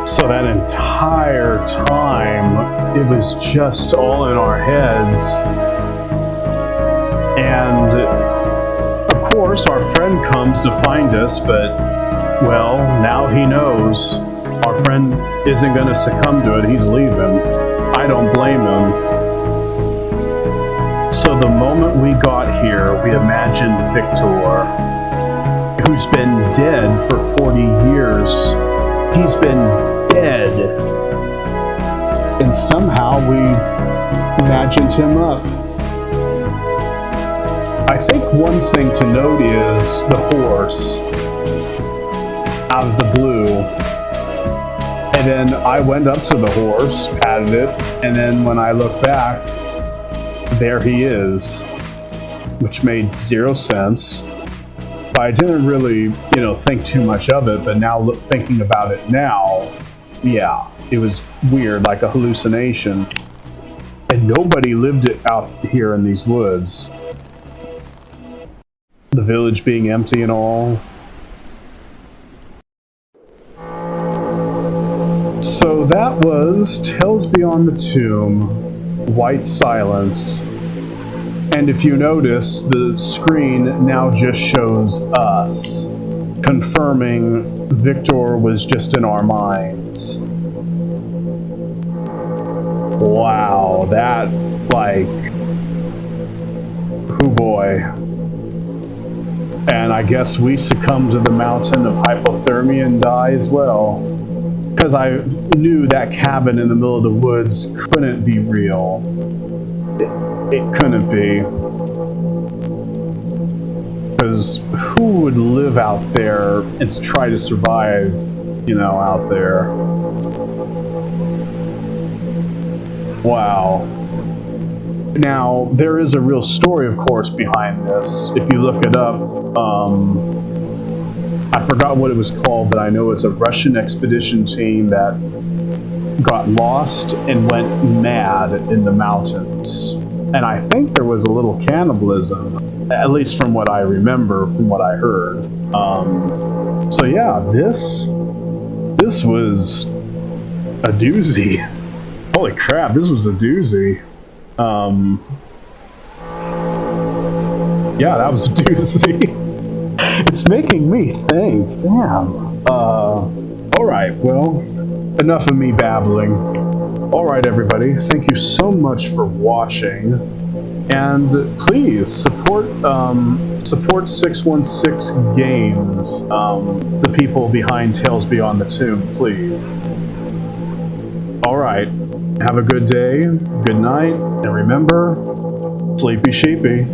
So that entire time, it was just all in our heads. And of course, our friend comes to find us, but, well, now he knows. Our friend isn't going to succumb to it. He's leaving. I don't blame him. So the moment we got here, we imagined Victor, who's been dead for 40 years. He's been dead. And somehow we imagined him up. I think one thing to note is the horse out of the blue. And then I went up to the horse, patted it, and then when I look back, there he is, which made zero sense. But I didn't really, think too much of it, but now thinking about it now, yeah, it was weird, like a hallucination. And nobody lived it out here in these woods. The village being empty and all. So that was Tales Beyond the Tomb, White Silence. And if you notice, the screen now just shows us, confirming Victor was just in our minds. Wow, that, oh boy. And I guess we succumbed to the mountain of hypothermia and die as well. Because I knew that cabin in the middle of the woods couldn't be real. It couldn't be. Because who would live out there and try to survive, out there? Wow. Now, there is a real story, of course, behind this. If you look it up, I forgot what it was called, but I know it's a Russian expedition team that got lost and went mad in the mountains. And I think there was a little cannibalism, at least from what I remember, from what I heard. So yeah, this was a doozy. Holy crap, this was a doozy. Yeah, that was a doozy. It's making me think. Damn. Alright, well, enough of me babbling. Alright, everybody, thank you so much for watching. And please support 616 Games, the people behind Tales Beyond the Tomb, please. Alright, have a good day, good night, and remember, sleepy sheepy.